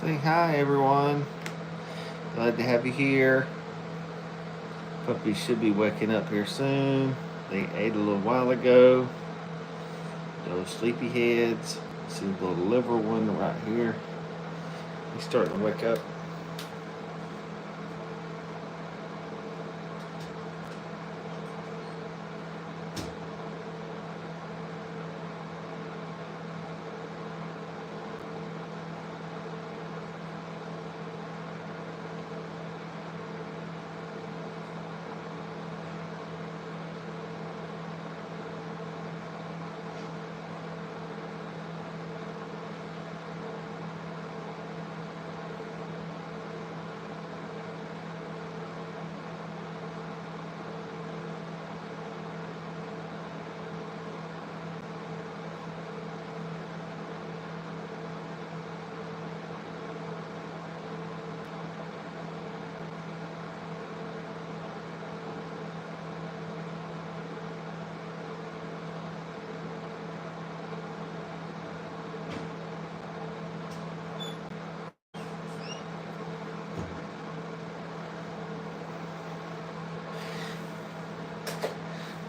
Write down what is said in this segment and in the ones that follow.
Say hi, everyone. Glad to have you here. Puppies should be waking up here soon. They ate a little while ago. Those sleepy heads. See the little liver one right here. He's starting to wake up.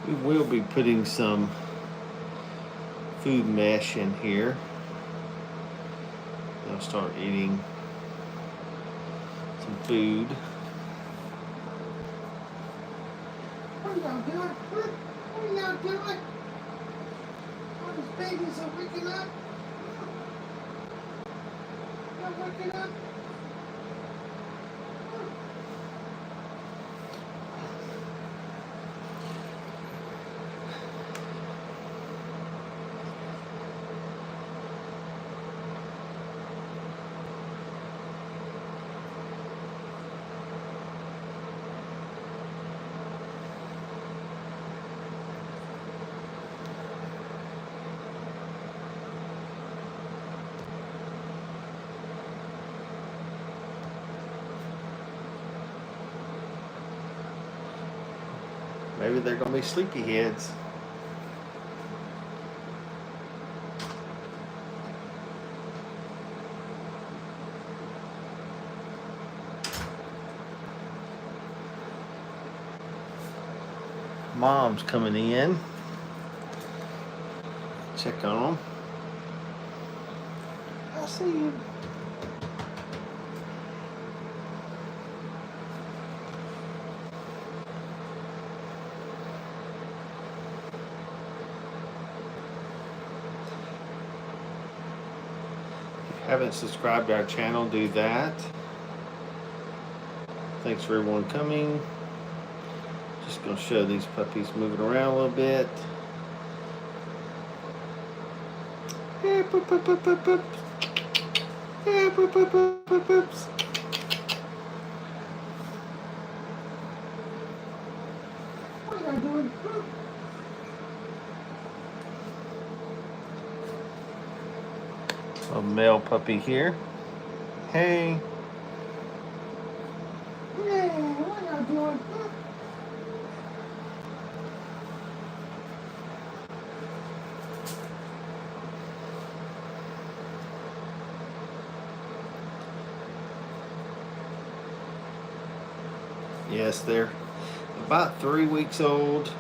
We will be putting some food mesh in here. They'll start eating some food. What are y'all doing? What are y'all doing? All these babies are waking up. They're waking up. Maybe they're gonna be sleepy heads. Mom's coming in. Check on them. I see you. Haven't subscribed to our channel, do that. Thanks for everyone coming. Just gonna show these puppies moving around a little bit. Hey, poop, poop, poop, poop, poop. Hey, poop, poop, poop, poop, poops. What are y'all doing? A male puppy here. Hey. Hey, what are y'all doing? Yes, they're about 3 weeks old.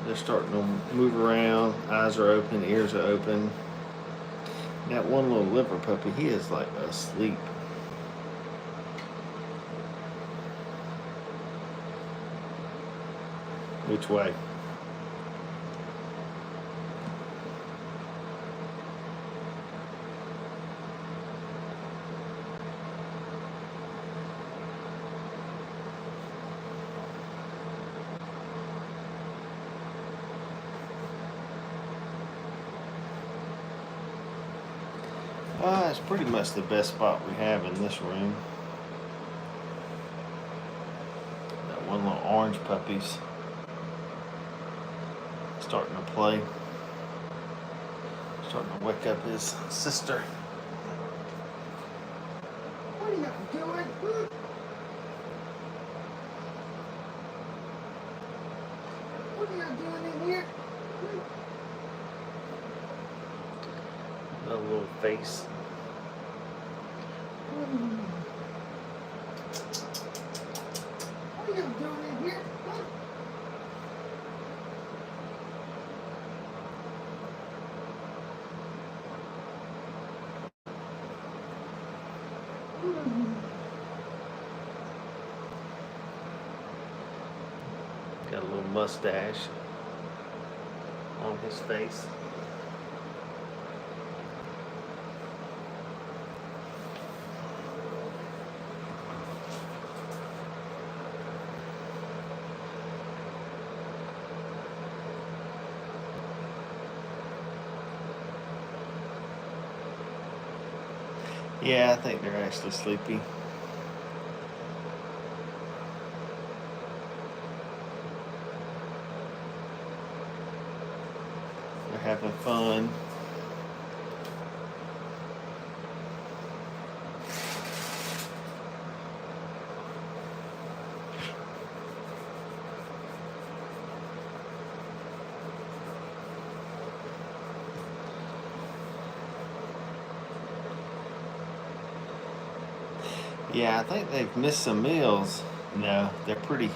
They're starting to move around. Eyes are open, ears are open. That one little liver puppy, he is like asleep. Which way? It's pretty much the best spot we have in this room. That one little orange puppy's starting to play. Starting to wake up his sister. What are y'all doing? What are y'all doing in here? A little face. Got a little mustache on his face. Yeah, I think they're actually sleepy. They're having fun. Yeah, I think they've missed some meals. No, they're pretty.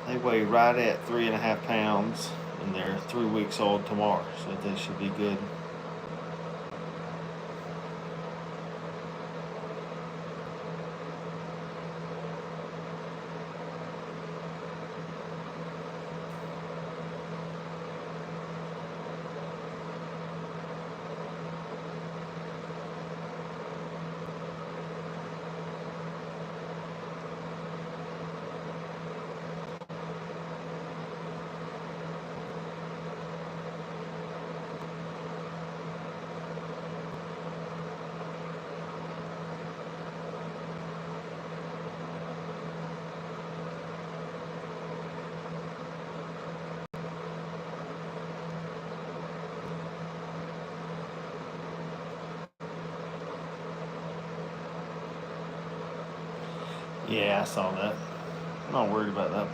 They weigh right at 3.5 pounds, and they're 3 weeks old tomorrow, so they should be good. Yeah, I saw that. I'm not worried about that.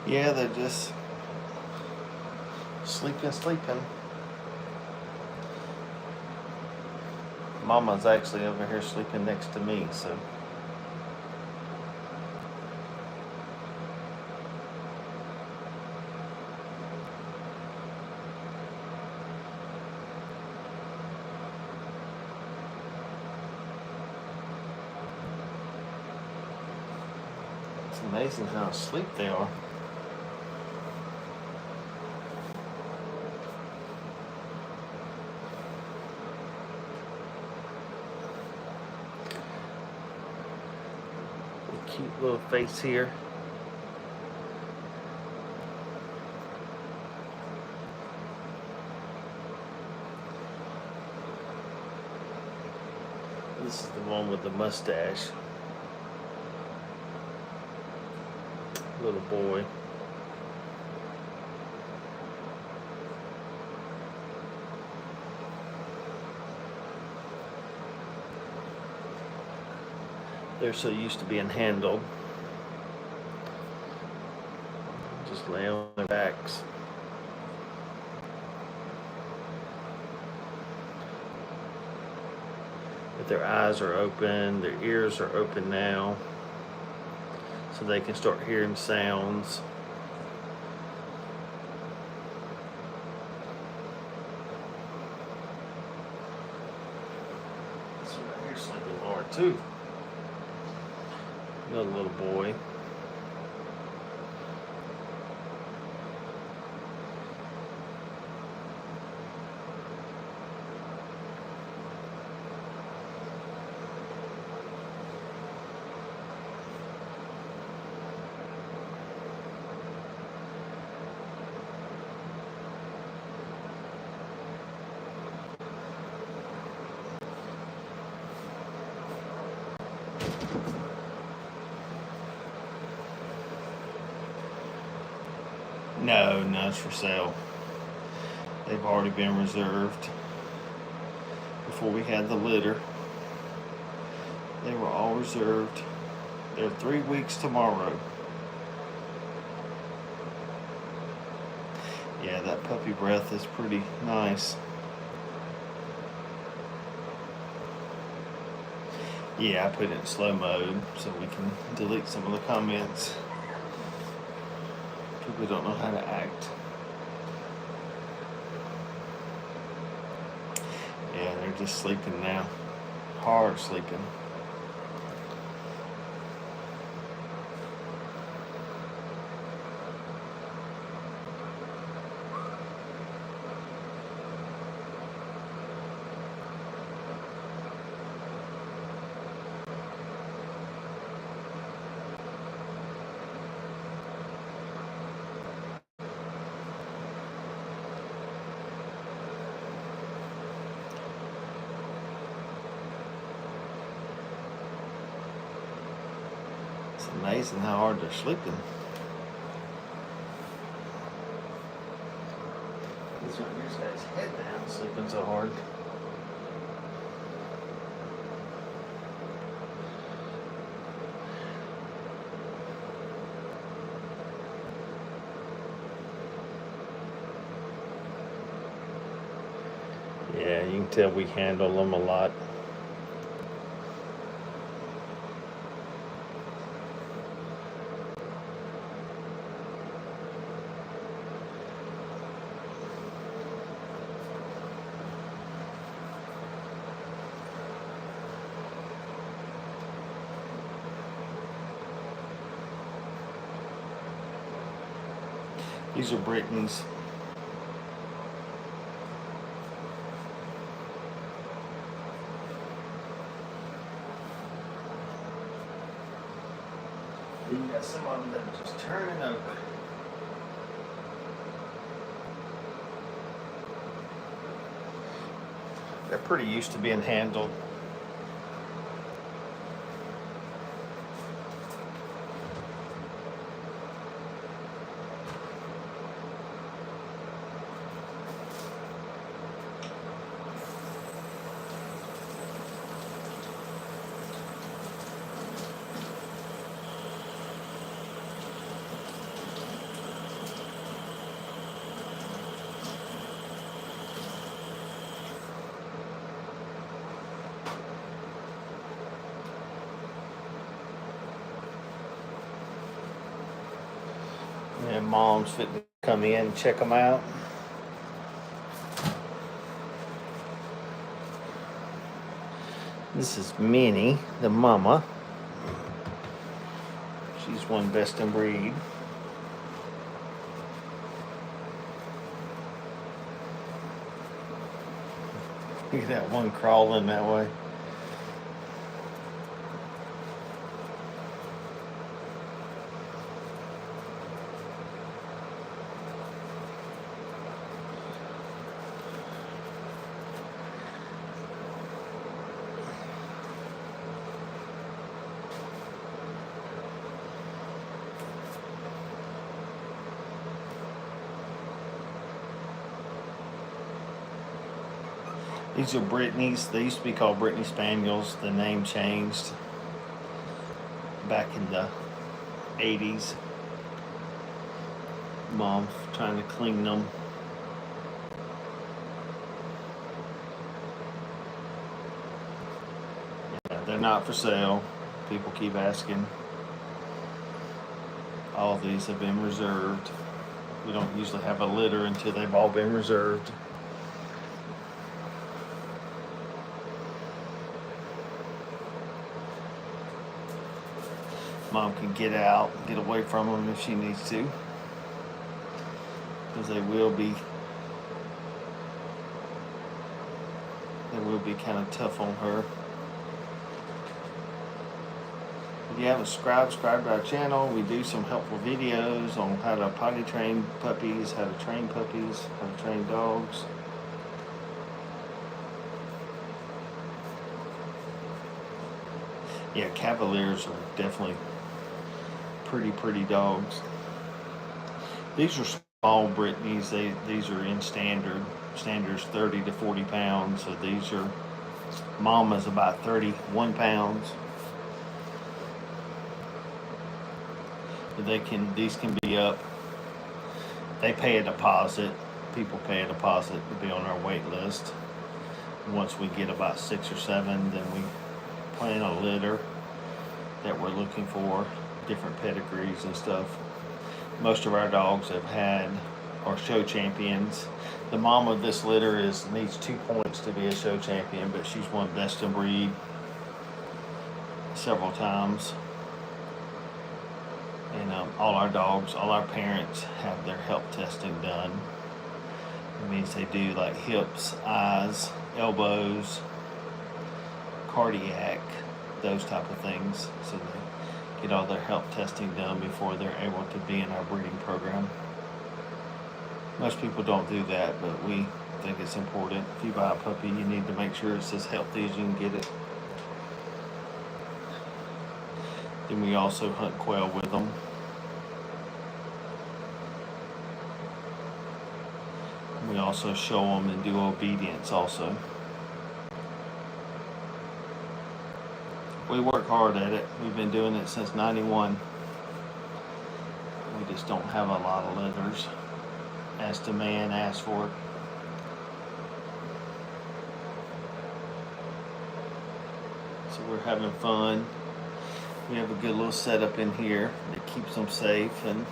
Yeah, they're just sleeping. Mama's actually over here sleeping next to me, so. It's amazing how asleep they are. Cute little face here. This is the one with the mustache. Little boy. They're so used to being handled. Just lay on their backs. But their eyes are open, their ears are open now, so they can start hearing sounds. This one right here sleeping hard too. Another little boy. No, no, it's for sale. They've already been reserved before we had the litter. They were all reserved. They're 3 weeks tomorrow. Yeah, that puppy breath is pretty nice. Yeah, I put it in slow mode so we can delete some of the comments. People don't know how to act. Yeah, they're just sleeping now. Hard sleeping. It's amazing how hard they're sleeping. This one here's got his head down, sleeping so hard. Yeah, you can tell we handle them a lot. These are Brittany's. Then you got some of them that are just turning over. They're pretty used to being handled. And mom's fitting to come in and check them out. This is Minnie, the mama. She's one best in breed. Look at that one crawling that way. These are Brittany's. They used to be called Brittany Spaniels. The name changed back in the 80s. Mom's trying to clean them. Yeah, they're not for sale. People keep asking. All of these have been reserved. We don't usually have a litter until they've all been reserved. Mom can get out, get away from them if she needs to, because they will be kind of tough on her. If you haven't subscribed to our channel. We do some helpful videos on how to potty train puppies, how to train puppies, how to train dogs. Yeah, Cavaliers are definitely pretty dogs. These are small Brittany's. These are in standard. Standard's 30 to 40 pounds. So these are, Mama's about 31 pounds. These can be up. They pay a deposit. People pay a deposit to be on our wait list. Once we get about 6 or 7, then we plan a litter that we're looking for, different pedigrees and stuff. Most of our dogs are show champions. The mom of this litter needs 2 points to be a show champion, but she's won best in breed several times. And all our parents have their health testing done. It means they do like hips, eyes, elbows, cardiac, those type of things. So they get all their health testing done before they're able to be in our breeding program. Most people don't do that, but we think it's important. If you buy a puppy, you need to make sure it's as healthy as you can get it. Then we also hunt quail with them. We also show them and do obedience also. We work hard at it. We've been doing it since '91. We just don't have a lot of litters as demand asks for it. So we're having fun. We have a good little setup in here that keeps them safe, and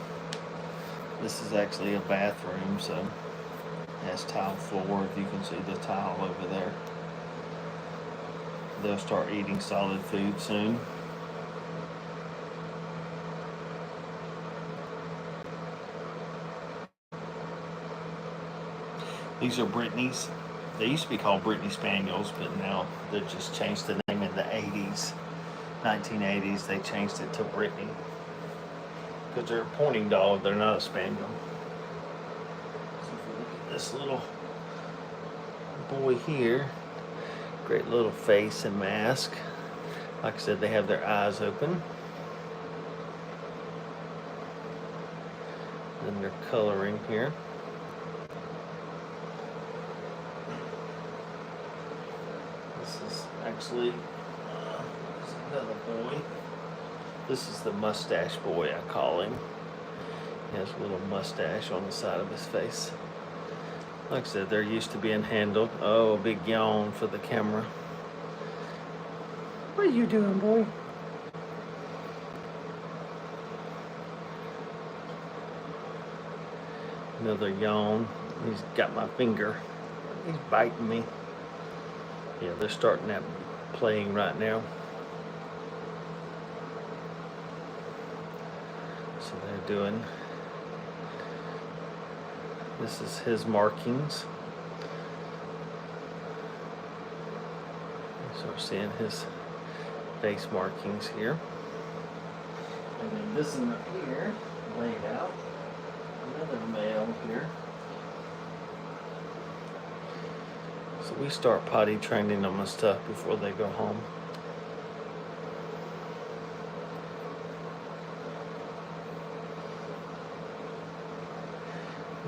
this is actually a bathroom, so it has tile floor. If you can see the tile over there. They'll start eating solid food soon. These are Brittany's. They used to be called Brittany Spaniels, but now they've just changed the name in the 80s. 1980s, they changed it to Brittany. Because they're a pointing dog, they're not a spaniel. So if we look at this little boy here, great little face and mask. Like I said, they have their eyes open. Then they're coloring here. This is actually another boy. This is the mustache boy, I call him. He has a little mustache on the side of his face. Like I said, they're used to being handled. Oh, a big yawn for the camera. What are you doing, boy? Another yawn. He's got my finger. He's biting me. Yeah, they're starting that playing right now. So they're doing, this is his markings. So we're seeing his face markings here. And then this one up here, laid out. Another male here. So we start potty training them and stuff before they go home.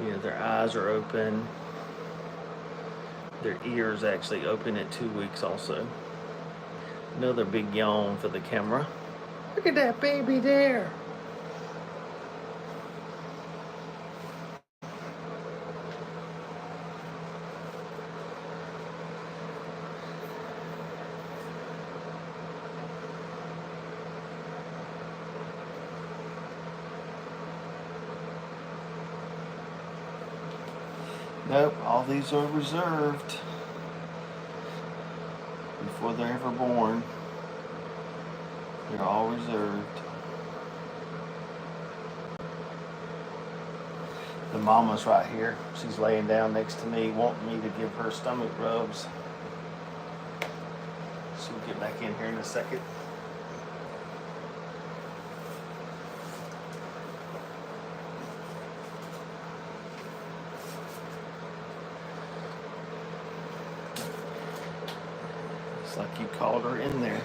Yeah, their eyes are open. Their ears actually open at 2 weeks also. Another big yawn for the camera. Look at that baby there. Nope, all these are reserved before they're ever born. They're all reserved. The mama's right here. She's laying down next to me, wanting me to give her stomach rubs. She'll get back in here in a second. It's like you called her in there.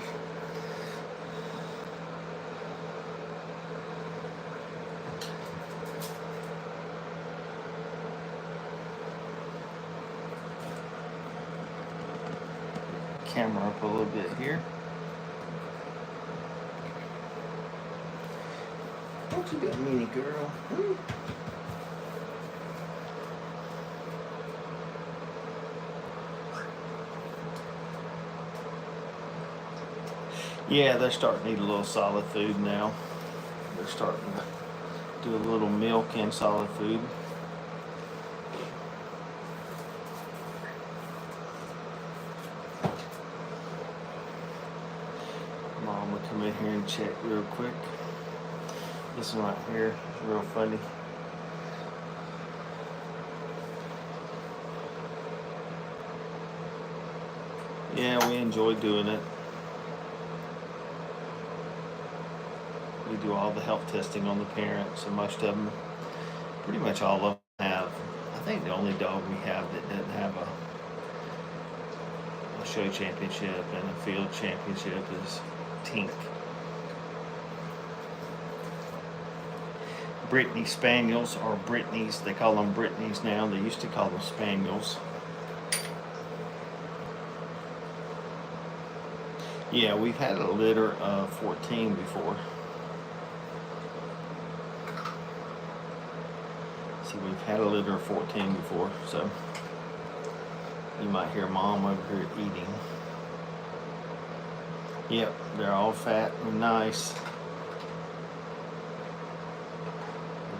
Camera up a little bit here. What you got, mini girl? Hmm? Yeah, they're starting to eat a little solid food now. They're starting to do a little milk and solid food. Mom will come in here and check real quick. This one right here is real funny. Yeah, we enjoy doing it. We do all the health testing on the parents, and most of them, pretty much all of them have. I think the only dog we have that doesn't have a show championship and a field championship is Tink. Brittany Spaniels, or Brittany's, they call them Brittany's now. They used to call them Spaniels. Yeah, we've had a litter of 14 before. See, we've had a litter of 14 before, so you might hear Mom over here eating. Yep, they're all fat and nice.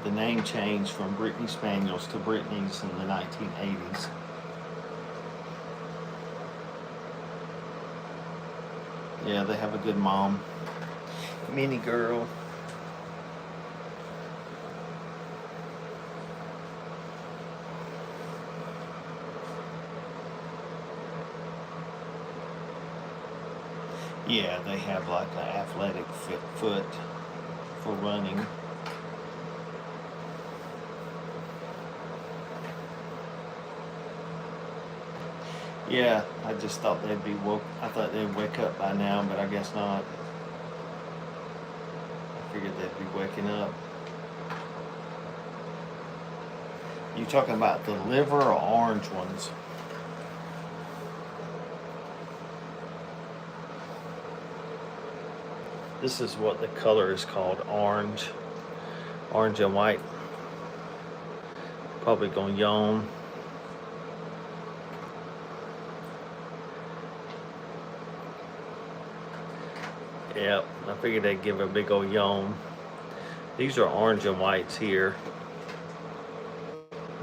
The name changed from Brittany Spaniels to Brittany's in the 1980s. Yeah, they have a good mom. Mini girl. Yeah, they have like an athletic fit foot for running. Yeah, I just thought they'd be woke. I thought they'd wake up by now, but I guess not. I figured they'd be waking up. You talking about the liver or orange ones? This is what the color is called, orange. Orange and white. Probably gonna yawn. Yep, I figured they'd give a big old yawn. These are orange and whites here.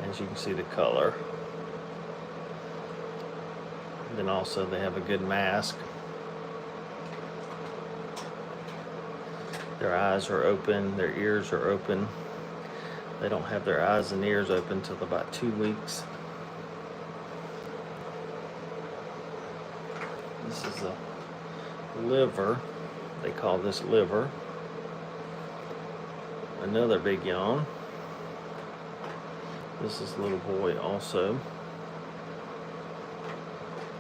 As you can see the color. And then also they have a good mask. Their eyes are open, their ears are open. They don't have their eyes and ears open until about 2 weeks. This is a liver. They call this liver. Another big yawn. This is a little boy also.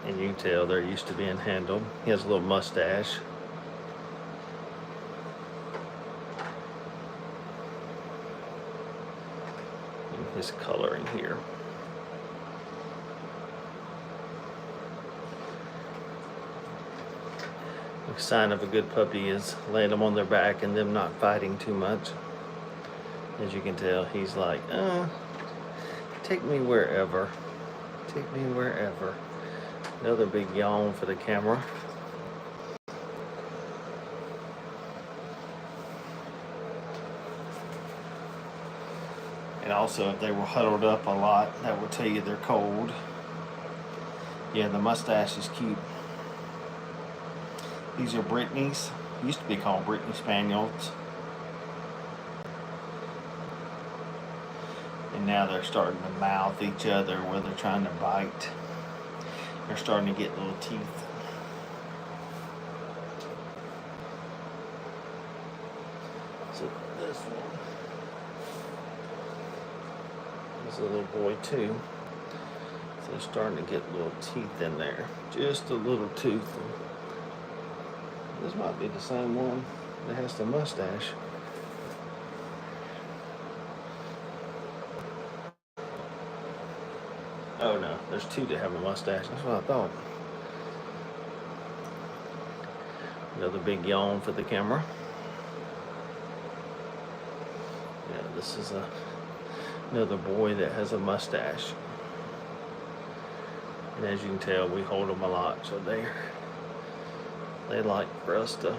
And you can tell they're used to being handled. He has a little mustache. And his coloring here. A sign of a good puppy is laying them on their back and them not fighting too much. As you can tell, he's like, take me wherever. Take me wherever. Another big yawn for the camera. And also, if they were huddled up a lot, that would tell you they're cold. Yeah, the mustache is cute. These are Brittany's. Used to be called Brittany Spaniels. And now they're starting to mouth each other where they're trying to bite. They're starting to get little teeth. So this one is a little boy too. So they're starting to get little teeth in there. Just a little tooth. This might be the same one that has the mustache. Oh no, there's two that have a mustache. That's what I thought. Another big yawn for the camera. This is another boy that has a mustache. And as you can tell, we hold them a lot, so they like for us to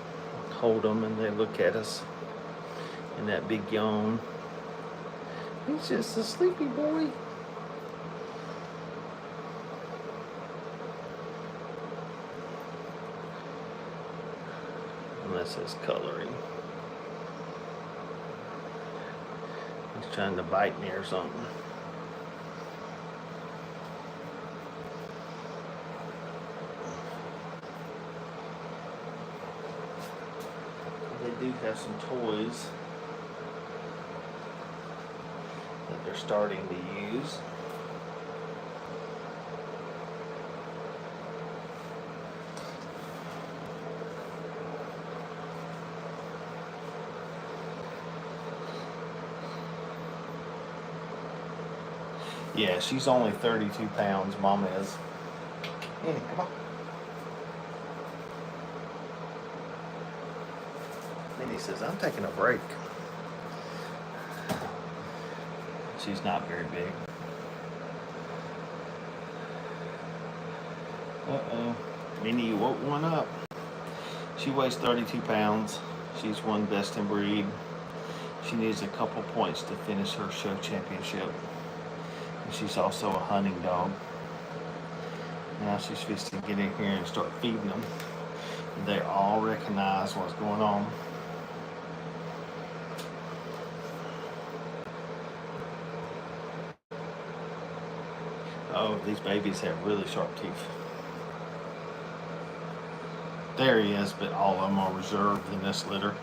hold them, and they look at us in that big yawn. He's just a sleepy boy. Unless it's coloring. He's trying to bite me or something. They do have some toys that they're starting to use. Yeah, she's only 32 pounds, Mom is. Annie, come on. Minnie says, I'm taking a break. She's not very big. Uh-oh. Minnie, you woke one up. She weighs 32 pounds. She's won best in breed. She needs a couple points to finish her show championship. And she's also a hunting dog. Now she's supposed to get in here and start feeding them. They all recognize what's going on. Oh, these babies have really sharp teeth. There he is, but all of them are reserved in this litter.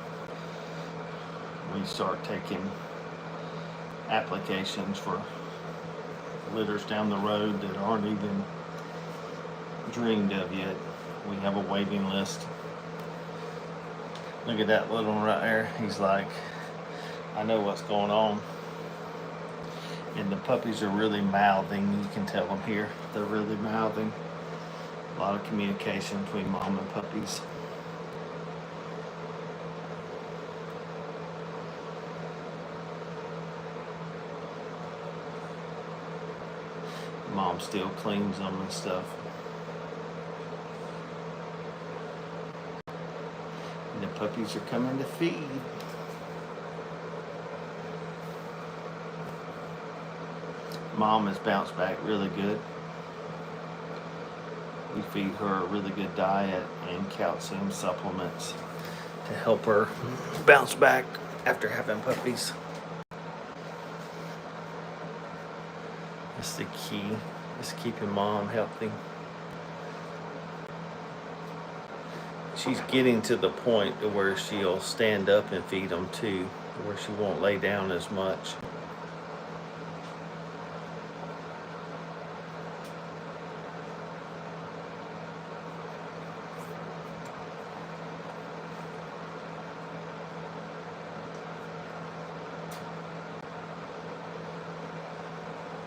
We start taking applications for litters down the road that aren't even dreamed of yet. We have a waiting list. Look at that little one right there. He's like, I know what's going on. And the puppies are really mouthing. You can tell them here. They're really mouthing. A lot of communication between mom and puppies. Mom still cleans them and stuff. And the puppies are coming to feed. Mom has bounced back really good. We feed her a really good diet and calcium supplements to help her bounce back after having puppies. That's the key, is keeping mom healthy. She's getting to the point to where she'll stand up and feed them too, where she won't lay down as much.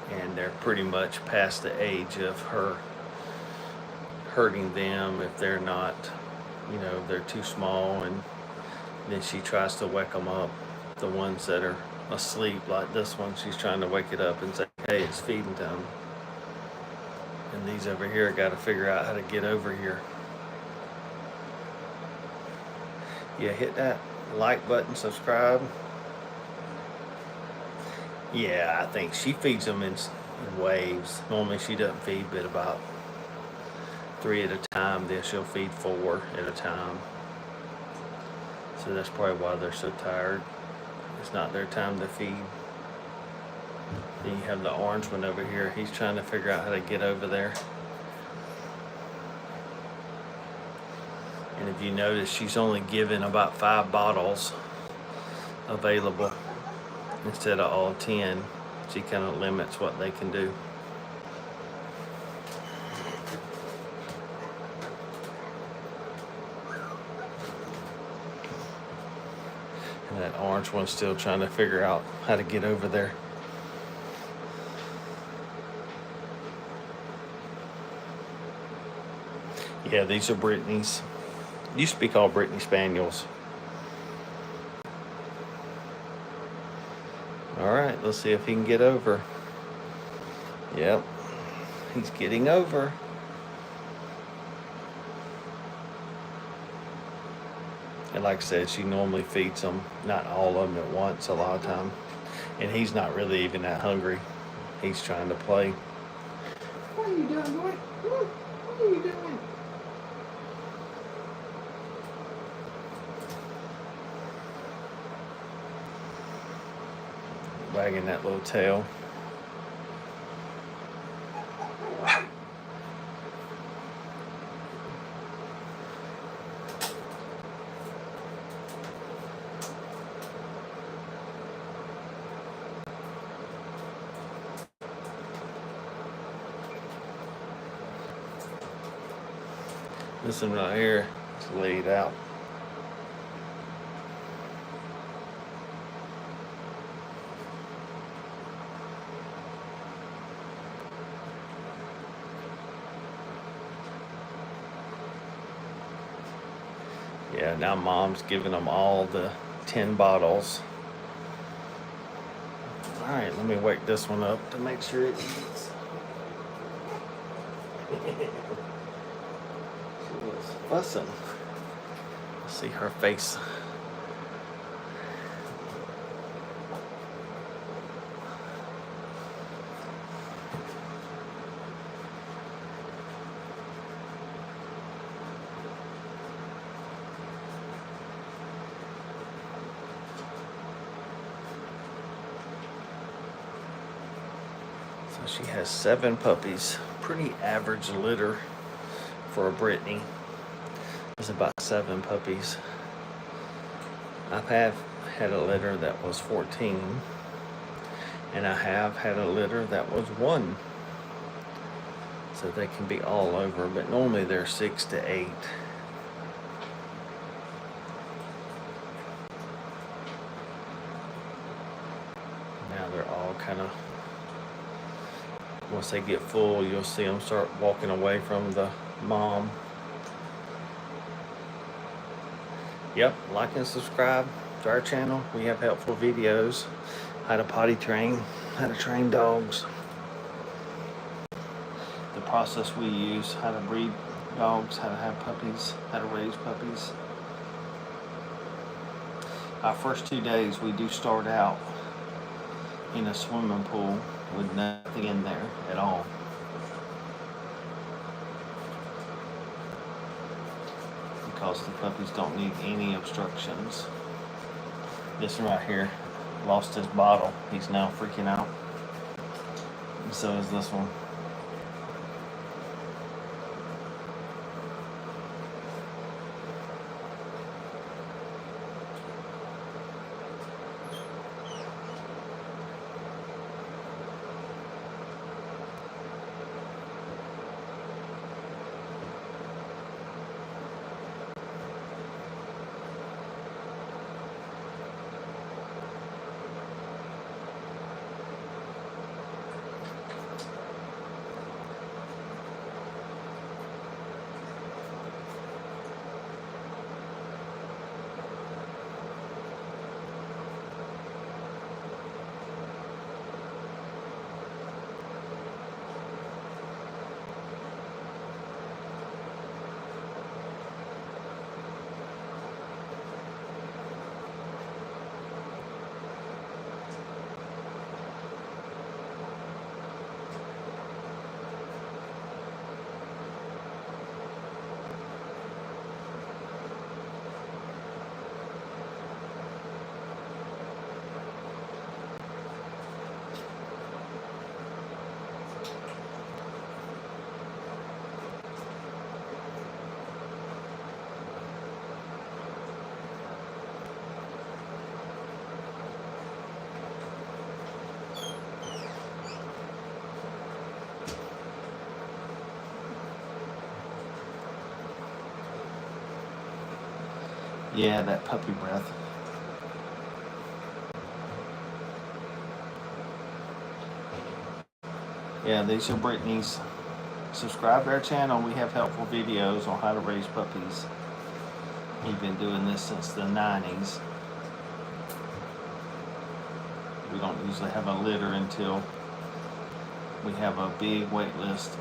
And they're pretty much past the age of her hurting them if they're not, you know, they're too small, and then she tries to wake them up. The ones that are asleep, like this one, she's trying to wake it up and say, hey, it's feeding time. And these over here got to figure out how to get over here. Yeah, hit that like button, subscribe. Yeah, I think she feeds them in waves. Normally she doesn't feed but about 3 at a time. Then she'll feed 4 at a time. So that's probably why they're so tired. It's not their time to feed. Then you have the orange one over here. He's trying to figure out how to get over there. And if you notice, she's only given about 5 bottles available instead of all 10. She kind of limits what they can do. And that orange one's still trying to figure out how to get over there. Yeah, these are Brittany's. Used to be called Brittany Spaniels. All right, let's see if he can get over. Yep, he's getting over. And like I said, she normally feeds them, not all of them at once a lot of time. And he's not really even that hungry. He's trying to play. What are you doing, boy? What are you doing? Wagging that little tail. This one right here is laid out. Yeah, now mom's giving them all the 10 bottles. All right, let me wake this one up to make sure it eats. She was fussing. See her face. So she has 7 puppies. Pretty average litter for a Brittany. It's about 7 puppies. I've had a litter that was 14, and I have had a litter that was 1. So they can be all over, but normally they're 6 to 8. Now they're all kind of, once they get full, you'll see them start walking away from the mom. Yep, like and subscribe to our channel. We have helpful videos, how to potty train, how to train dogs, the process we use, how to breed dogs, how to have puppies, how to raise puppies. Our first 2 days we do start out in a swimming pool with nothing in there at all. Because the puppies don't need any obstructions. This one right here lost his bottle. He's now freaking out. And so is this one. Yeah, that puppy breath. Yeah, these are Brittany's. Subscribe to our channel. We have helpful videos on how to raise puppies. We've been doing this since the 90s. We don't usually have a litter until we have a big wait list.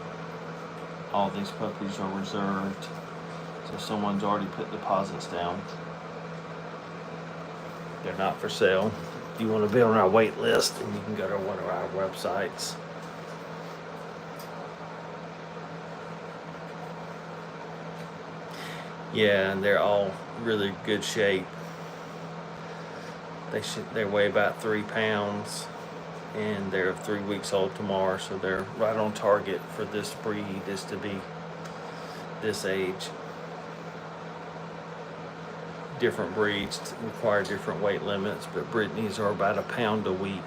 All these puppies are reserved, so someone's already put deposits down. They're not for sale. If you want to be on our wait list, then you can go to one of our websites. Yeah, and they're all really good shape. They weigh about 3 pounds, and they're 3 weeks old tomorrow, so they're right on target for this breed, is to be this age. Different breeds require different weight limits, but Brittany's are about 1 pound a week.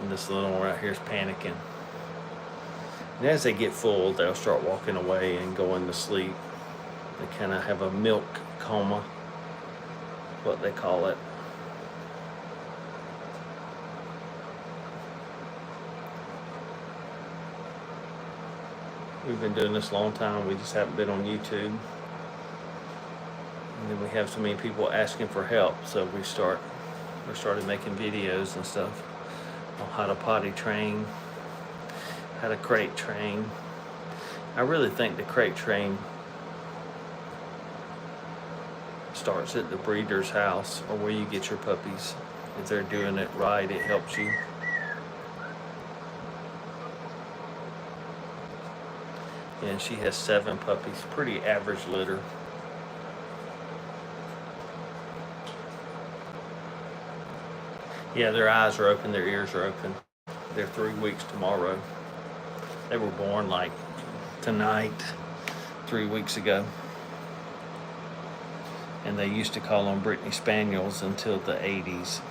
And this little one right here is panicking. And as they get full, they'll start walking away and going to sleep. They kind of have a milk coma, what they call it. We've been doing this a long time. We just haven't been on YouTube. And then we have so many people asking for help, so we started making videos and stuff on how to potty train, how to crate train. I really think the crate train starts at the breeder's house or where you get your puppies. If they're doing it right, it helps you. And she has 7 puppies, pretty average litter. Yeah, their eyes are open, their ears are open. They're 3 weeks tomorrow. They were born like tonight, 3 weeks ago. And they used to call them Brittany Spaniels until the 80s.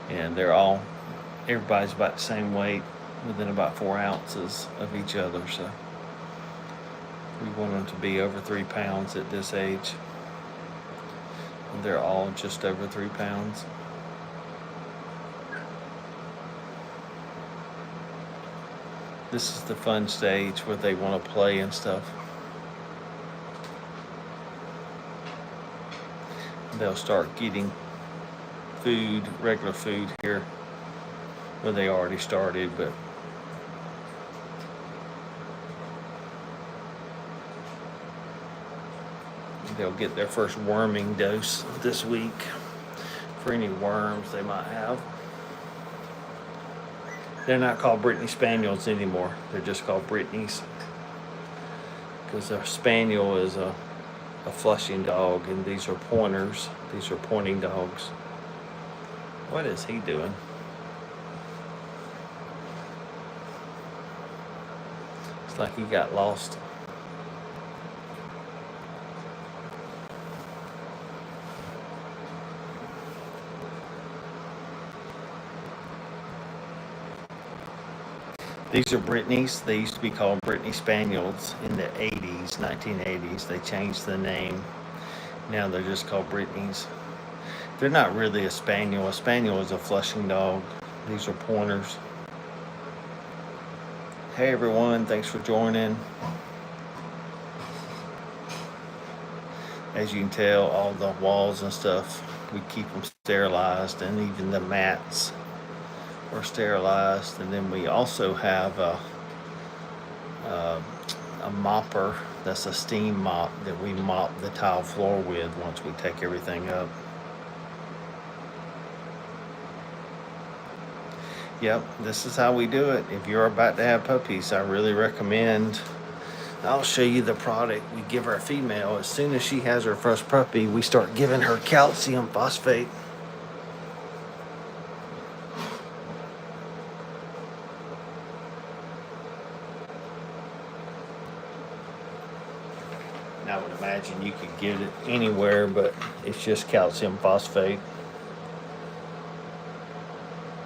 And everybody's about the same weight, within about 4 ounces of each other. So we want them to be over 3 pounds at this age. And they're all just over 3 pounds. This is the fun stage where they want to play and stuff. They'll start getting food, regular food here, where they already started, but they'll get their first worming dose this week for any worms they might have. They're not called Brittany Spaniels anymore. They're just called Brittany's, because a Spaniel is a flushing dog, and these are pointers. These are pointing dogs. What is he doing? It's like he got lost. These are Brittany's. They used to be called Brittany Spaniels in the 80s, 1980s. They changed the name. Now they're just called Brittany's. They're not really a Spaniel. A Spaniel is a flushing dog. These are pointers. Hey everyone, thanks for joining. As you can tell, all the walls and stuff, we keep them sterilized, and even the mats are sterilized. And then we also have a mopper. That's a steam mop that we mop the tile floor with once we take everything up. Yep, this is how we do it. If you're about to have puppies, I really recommend. I'll show you the product we give our female. As soon as she has her first puppy, we start giving her calcium phosphate. I would imagine you could get it anywhere, but it's just calcium phosphate.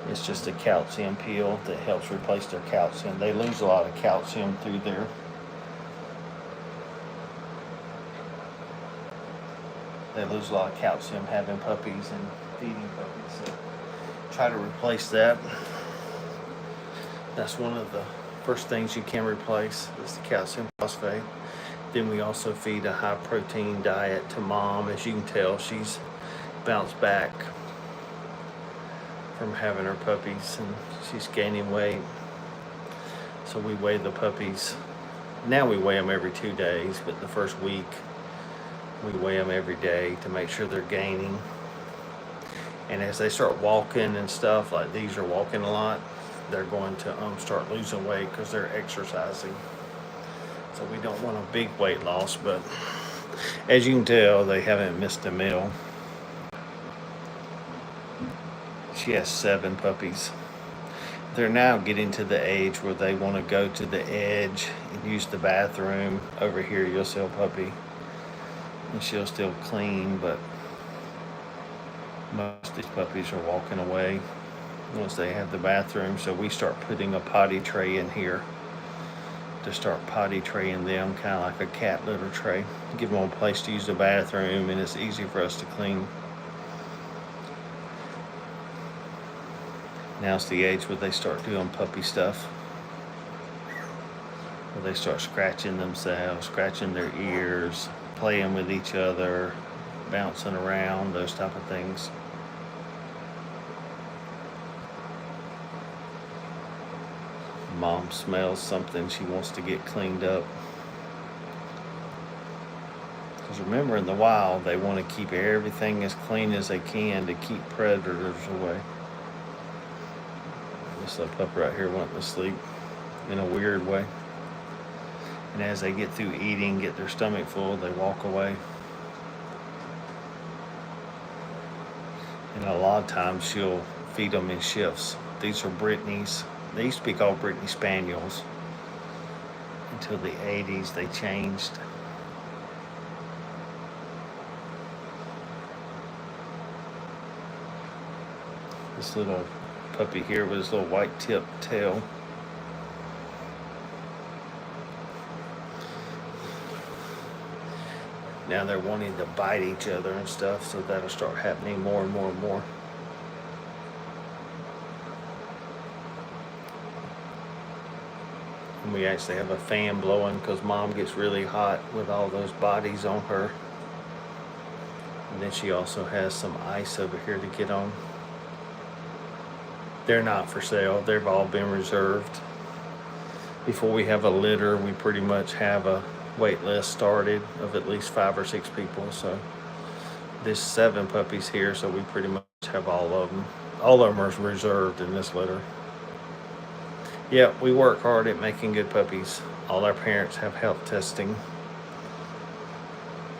It's just a calcium peel that helps replace their calcium. They lose a lot of calcium through their having puppies and feeding puppies. So try to replace that. That's one of the first things you can replace is the calcium phosphate. Then we also feed a high protein diet to Mom. As you can tell, she's bounced back from having her puppies and she's gaining weight. So we weigh the puppies. Now we weigh them every 2 days, but the first week we weigh them every day to make sure they're gaining. And as they start walking and stuff, like these are walking a lot, they're going to start losing weight because they're exercising. So we don't want a big weight loss, but as you can tell, they haven't missed a meal. She has 7 puppies. They're now getting to the age where they want to go to the edge and use the bathroom. Over here, you'll see a puppy, and she'll still clean, but most of these puppies are walking away once they have the bathroom. So we start putting a potty tray in here to start potty traying them, kind of like a cat litter tray. Give them a place to use the bathroom, and it's easy for us to clean. Now's the age where they start doing puppy stuff, where they start scratching themselves, scratching their ears, playing with each other, bouncing around, those type of things. Mom smells something, she wants to get cleaned up. Because remember, in the wild, they want to keep everything as clean as they can to keep predators away. This little pup right here wanting to sleep in a weird way. And as they get through eating, get their stomach full, they walk away. And a lot of times she'll feed them in shifts. These are Brittany's. They used to be called Brittany Spaniels. Until the 80s, they changed. This little puppy here with his little white tip tail. Now they're wanting to bite each other and stuff, so that'll start happening more and more and more. And we actually have a fan blowing because Mom gets really hot with all those bodies on her. And then she also has some ice over here to get on. They're not for sale. They've all been reserved. Before we have a litter, we pretty much have a wait list started of at least 5 or 6 people. So there's 7 puppies here, so we pretty much have all of them. All of them are reserved in this litter. Yeah, we work hard at making good puppies. All our parents have health testing.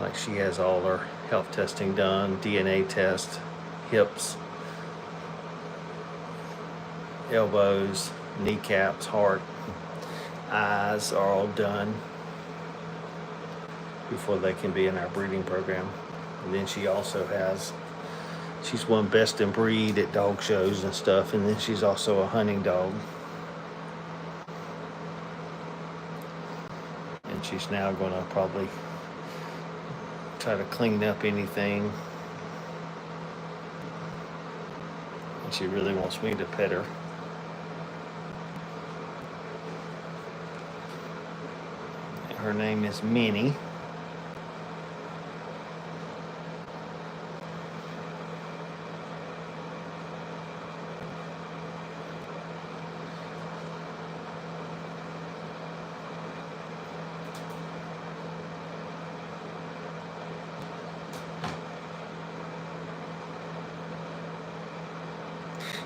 Like she has all her health testing done, DNA test, hips, elbows, kneecaps, heart, eyes are all done before they can be in our breeding program. And then she also has, she's won best in breed at dog shows and stuff, and then she's also a hunting dog. And she's now going to probably try to clean up anything. And she really wants me to pet her. Her name is Minnie.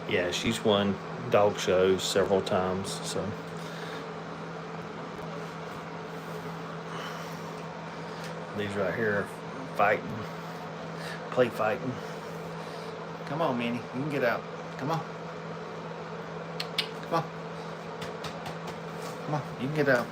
Yeah, she's won dog shows several times, so. These right here are fighting, play fighting. Come on, Minnie, you can get out. Come on. Come on. Come on, you can get out.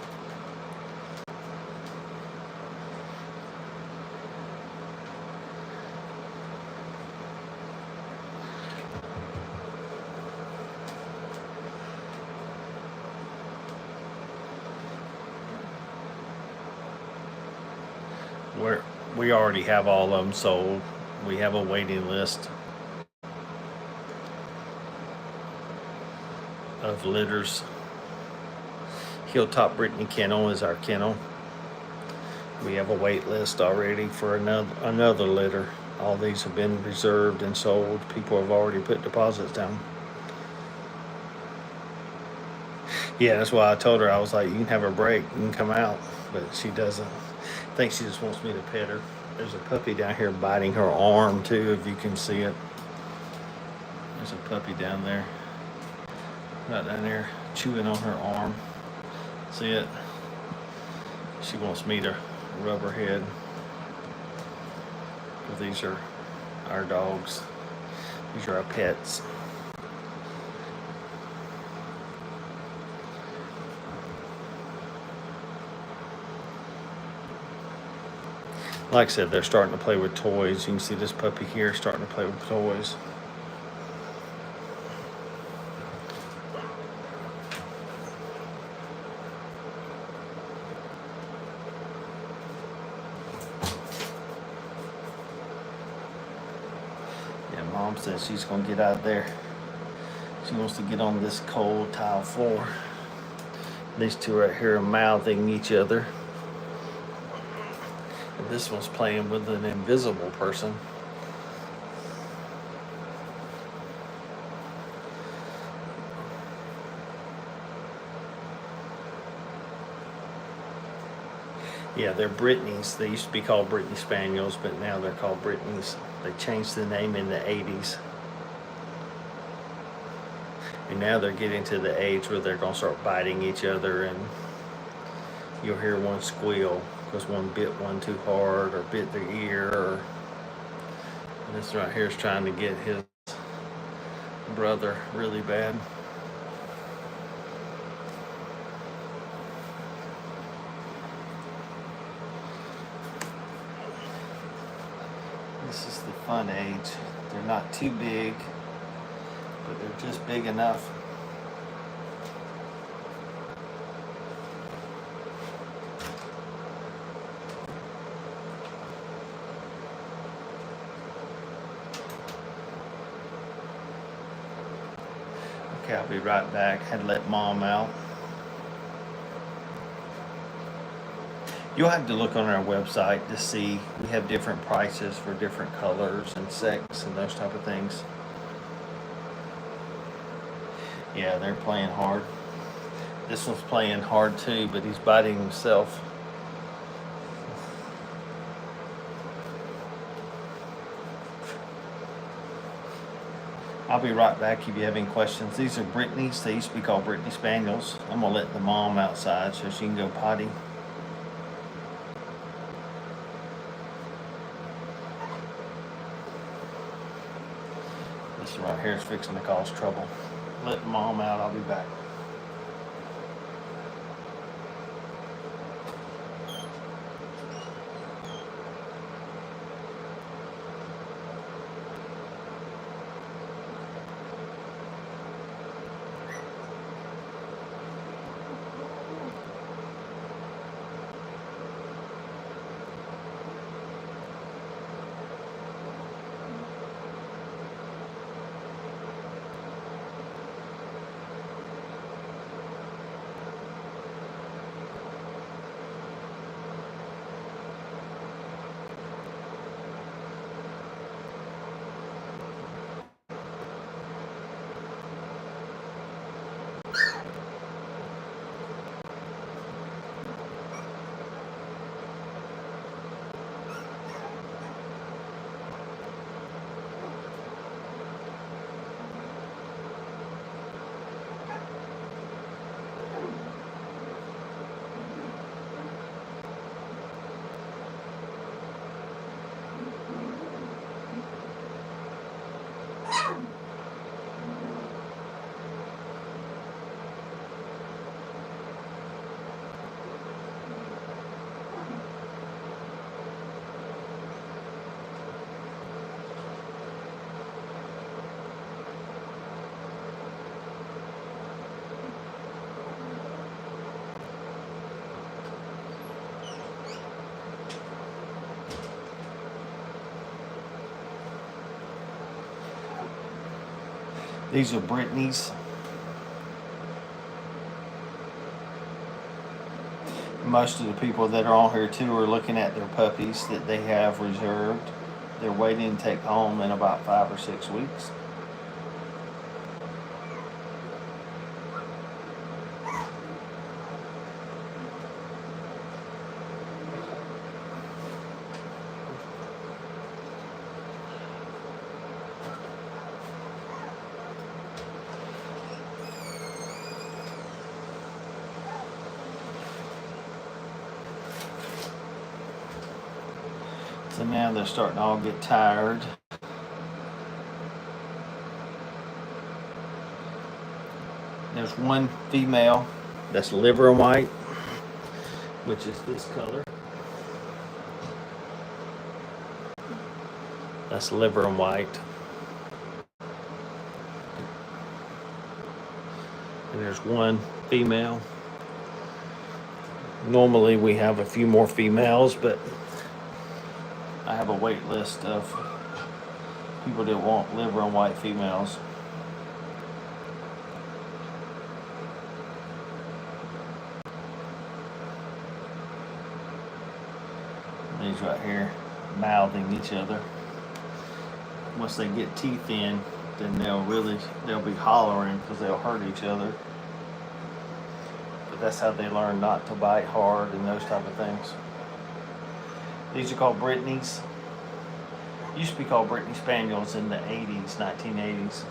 We already have all of them sold. We have a waiting list of litters. Hilltop Brittany Kennel is our kennel. We have a wait list already for another litter. All these have been reserved and sold. People have already put deposits down. Yeah, that's why I told her, I was like, you can have a break, you can come out, but she doesn't. I think she just wants me to pet her. There's a puppy down here biting her arm too, if you can see it. There's a puppy down there, right down there, chewing on her arm. See it? She wants me to rub her head. Because these are our dogs. These are our pets. Like I said, they're starting to play with toys. You can see this puppy here starting to play with toys. Yeah, Mom says she's going to get out there. She wants to get on this cold tile floor. These two right here are mouthing each other. And this one's playing with an invisible person. Yeah, they're Brittany's. They used to be called Brittany Spaniels, but now they're called Brittany's. They changed the name in the 80s. And now they're getting to the age where they're going to start biting each other, and you'll hear one squeal because one bit one too hard or bit their ear. Or this right here is trying to get his brother really bad. This is the fun age. They're not too big, but they're just big enough. Okay, I'll be right back. Had to let Mom out. You'll have to look on our website to see. We have different prices for different colors and sex and those type of things. Yeah, they're playing hard. This one's playing hard too, but he's biting himself. I'll be right back if you have any questions. These are Brittany's. They used to be called Brittany Spaniels. I'm going to let the mom outside so she can go potty. This right here is fixing to cause trouble. Let the mom out. I'll be back. These are Brittany's. Most of the people that are on here too are looking at their puppies that they have reserved. They're waiting to take home in about 5 or 6 weeks. So now they're starting to all get tired. There's one female that's liver and white, which is this color. That's liver and white. And there's one female. Normally we have a few more females, but I have a wait list of people that want liver and white females. These right here mouthing each other. Once they get teeth in, then they'll be hollering because they'll hurt each other. But that's how they learn not to bite hard and those type of things. These are called Brittany's. Used to be called Brittany Spaniels in the 80s, 1980s.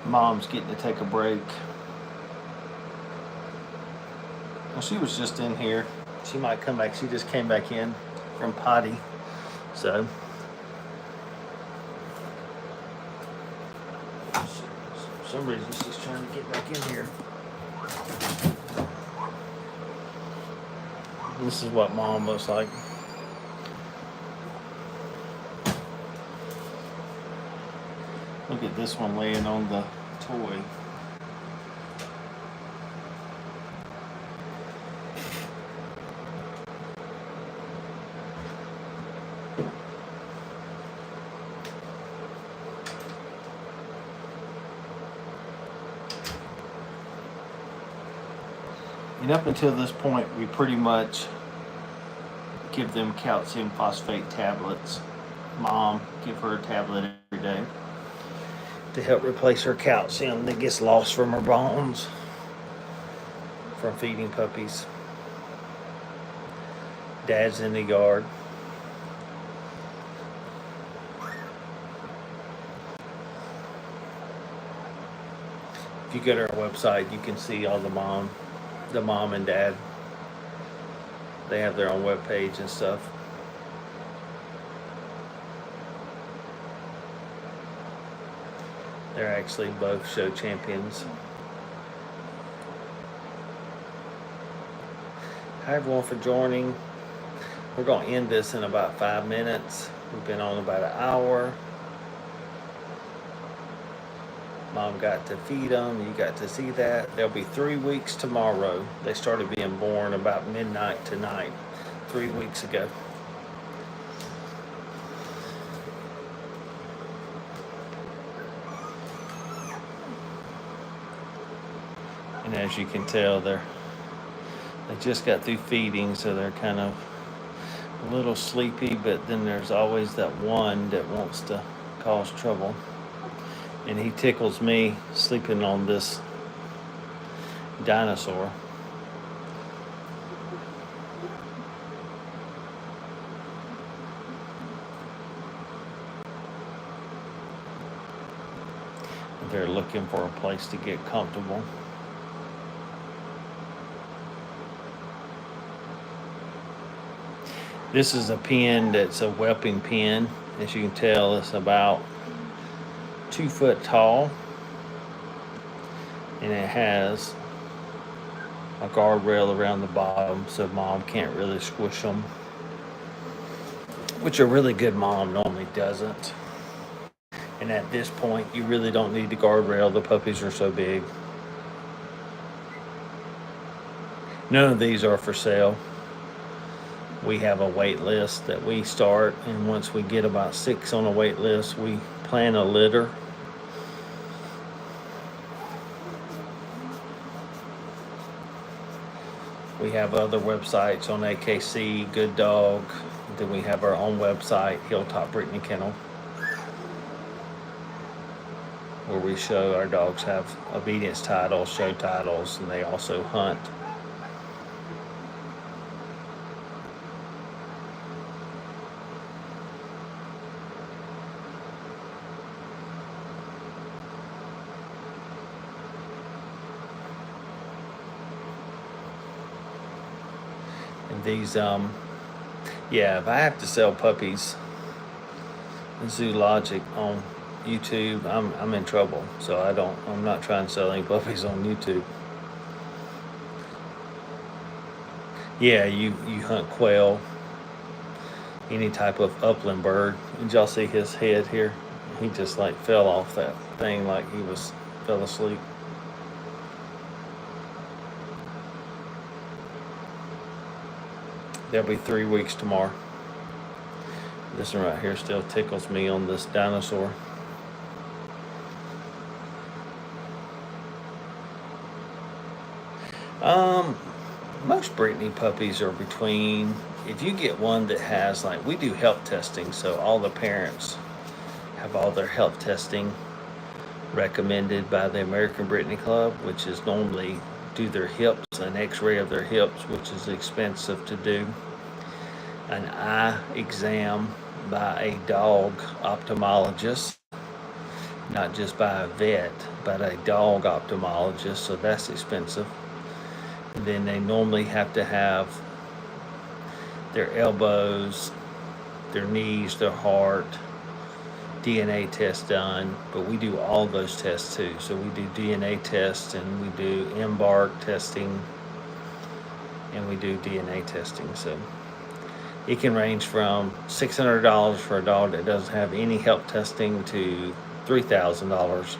Mom's getting to take a break. Well, she was just in here. She might come back. She just came back in from potty. So for some reason she's trying to get back in here. This is what Mom looks like. Look at this one laying on the toy. And up until this point, we pretty much give them calcium phosphate tablets. Mom, give her a tablet every day to help replace her calcium that gets lost from her bones from feeding puppies. Dad's in the yard. If you go to our website, you can see all the mom and dad. They have their own webpage and stuff. They're actually both show champions. Hi everyone for joining. We're going to end this in about 5 minutes. We've been on about an hour. Mom got to feed them. You got to see that. They'll be 3 weeks tomorrow. They started being born about midnight tonight, 3 weeks ago. And as you can tell, they just got through feeding, so they're kind of a little sleepy, but then there's always that one that wants to cause trouble. And he tickles me sleeping on this dinosaur. They're looking for a place to get comfortable. This is a pen that's a whelping pen. As you can tell, it's about 2 foot tall, and it has a guardrail around the bottom so Mom can't really squish them, which a really good mom normally doesn't. And at this point, you really don't need the guardrail. The puppies are so big. None of these are for sale. We have a wait list that we start, and once we get about 6 on a wait list, we plan a litter. We have other websites on AKC, Good Dog. Then we have our own website, Hilltop Brittany Kennel, where we show our dogs have obedience titles, show titles, and they also hunt. And these, yeah, if I have to sell puppies in Zoologic on YouTube, I'm in trouble. So I'm not trying to sell any puppies on YouTube. Yeah, you hunt quail, any type of upland bird. Did y'all see his head here? He just like fell off that thing like he fell asleep. They'll be 3 weeks tomorrow. This one right here still tickles me on this dinosaur. Most Brittany puppies are between, if you get one that has, like, we do health testing, so all the parents have all their health testing recommended by the American Brittany Club, which is normally do their hips, an x-ray of their hips, which is expensive to do, an eye exam by a dog ophthalmologist, not just by a vet, but a dog ophthalmologist, so that's expensive. And then they normally have to have their elbows, their knees, their heart, DNA test done, but we do all those tests too. So we do DNA tests, and we do embark testing, and we do DNA testing. So it can range from $600 for a dog that doesn't have any health testing to $3,000.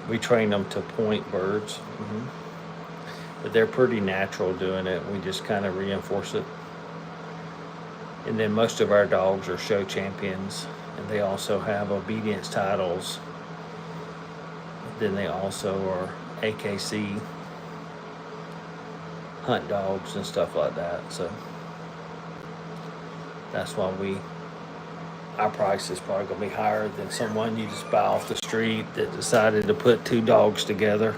We train them to point birds, but they're pretty natural doing it. We just kind of reinforce it. And then most of our dogs are show champions, and they also have obedience titles. Then they also are AKC hunt dogs and stuff like that. So that's why our price is probably going to be higher than someone you just buy off the street that decided to put 2 dogs together.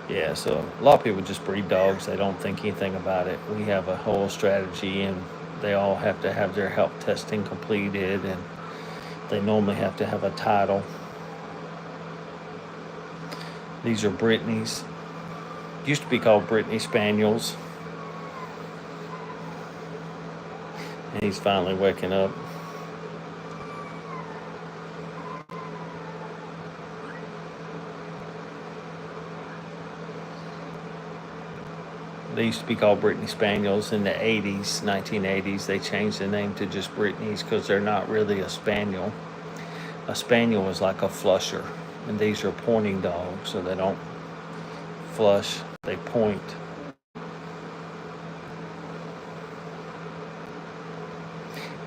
Yeah, so a lot of people just breed dogs. They don't think anything about it. We have a whole strategy, and they all have to have their health testing completed, and they normally have to have a title. These are Brittany's. Used to be called Brittany Spaniels. And he's finally waking up. They used to be called Brittany Spaniels in the 80s, 1980s. They changed the name to just Brittany's because they're not really a spaniel. A spaniel is like a flusher, and these are pointing dogs, so they don't flush, they point.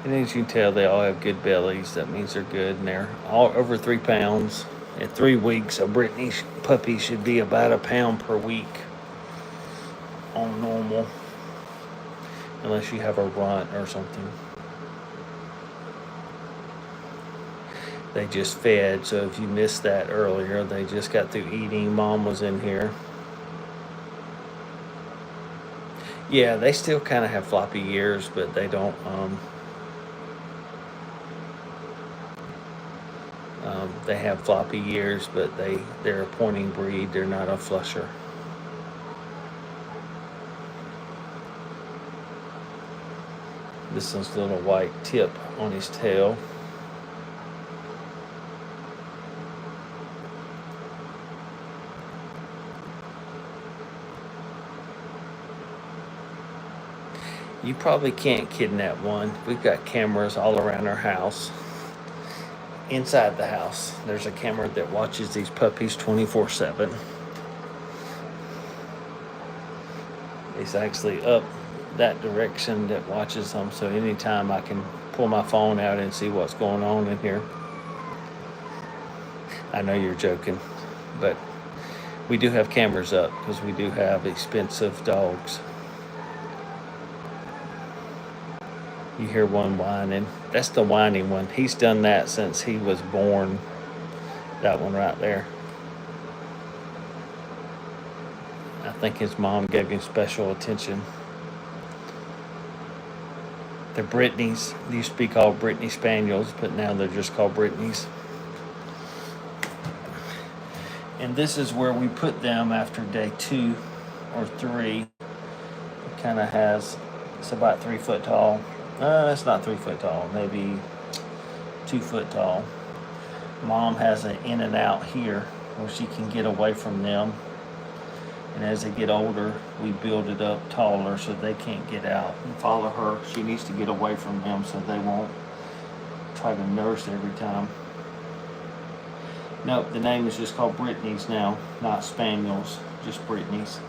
And as you can tell, they all have good bellies. That means they're good, and they're all over 3 pounds. At 3 weeks, a Brittany puppy should be about 1 pound per week on normal, unless you have a runt or something. They just fed, so if you missed that earlier, they just got through eating. Mom was in here. Yeah, they still kind of have floppy ears, but they don't, they have floppy ears, but they're a pointing breed. They're not a flusher. This one's a little white tip on his tail. You probably can't kidnap one. We've got cameras all around our house. inside the house. There's a camera that watches these puppies 24/7. It's actually up that direction that watches them, so anytime I can pull my phone out and see what's going on in here. I know you're joking, but we do have cameras up because we do have expensive dogs. You hear one whining. That's the whining one. He's done that since he was born. That one right there. I think his mom gave him special attention. The Brittany's, they used to be called Brittany Spaniels, but now they're just called Brittany's. And this is where we put them after day 2 or 3. It kind of has, it's about 3 foot tall. It's not 3 foot tall, maybe 2 foot tall. Mom has an in and out here where she can get away from them. And as they get older, we build it up taller so they can't get out and follow her. She needs to get away from them so they won't try to nurse every time. Nope, the name is just called Brittany's now, not Spaniels, just Brittany's.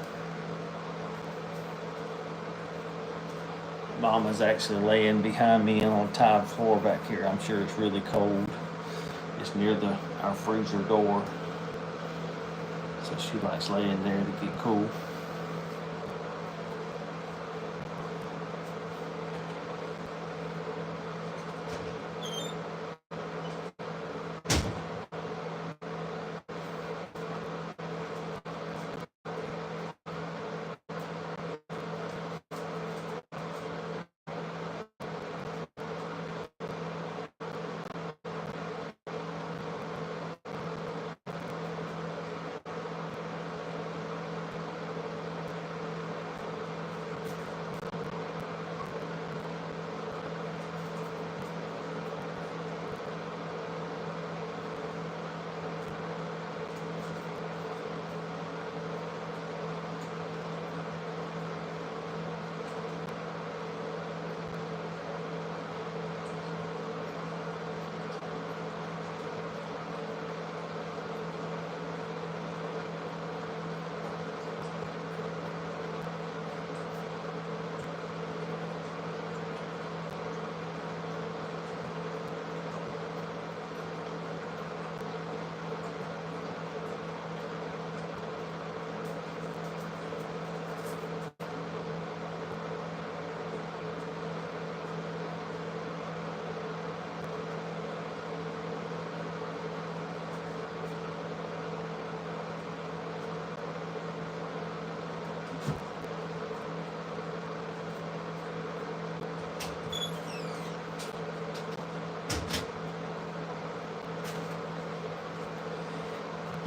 Mom is actually laying behind me on a tile floor back here. I'm sure it's really cold. It's near our freezer door. So she likes laying there to get cool.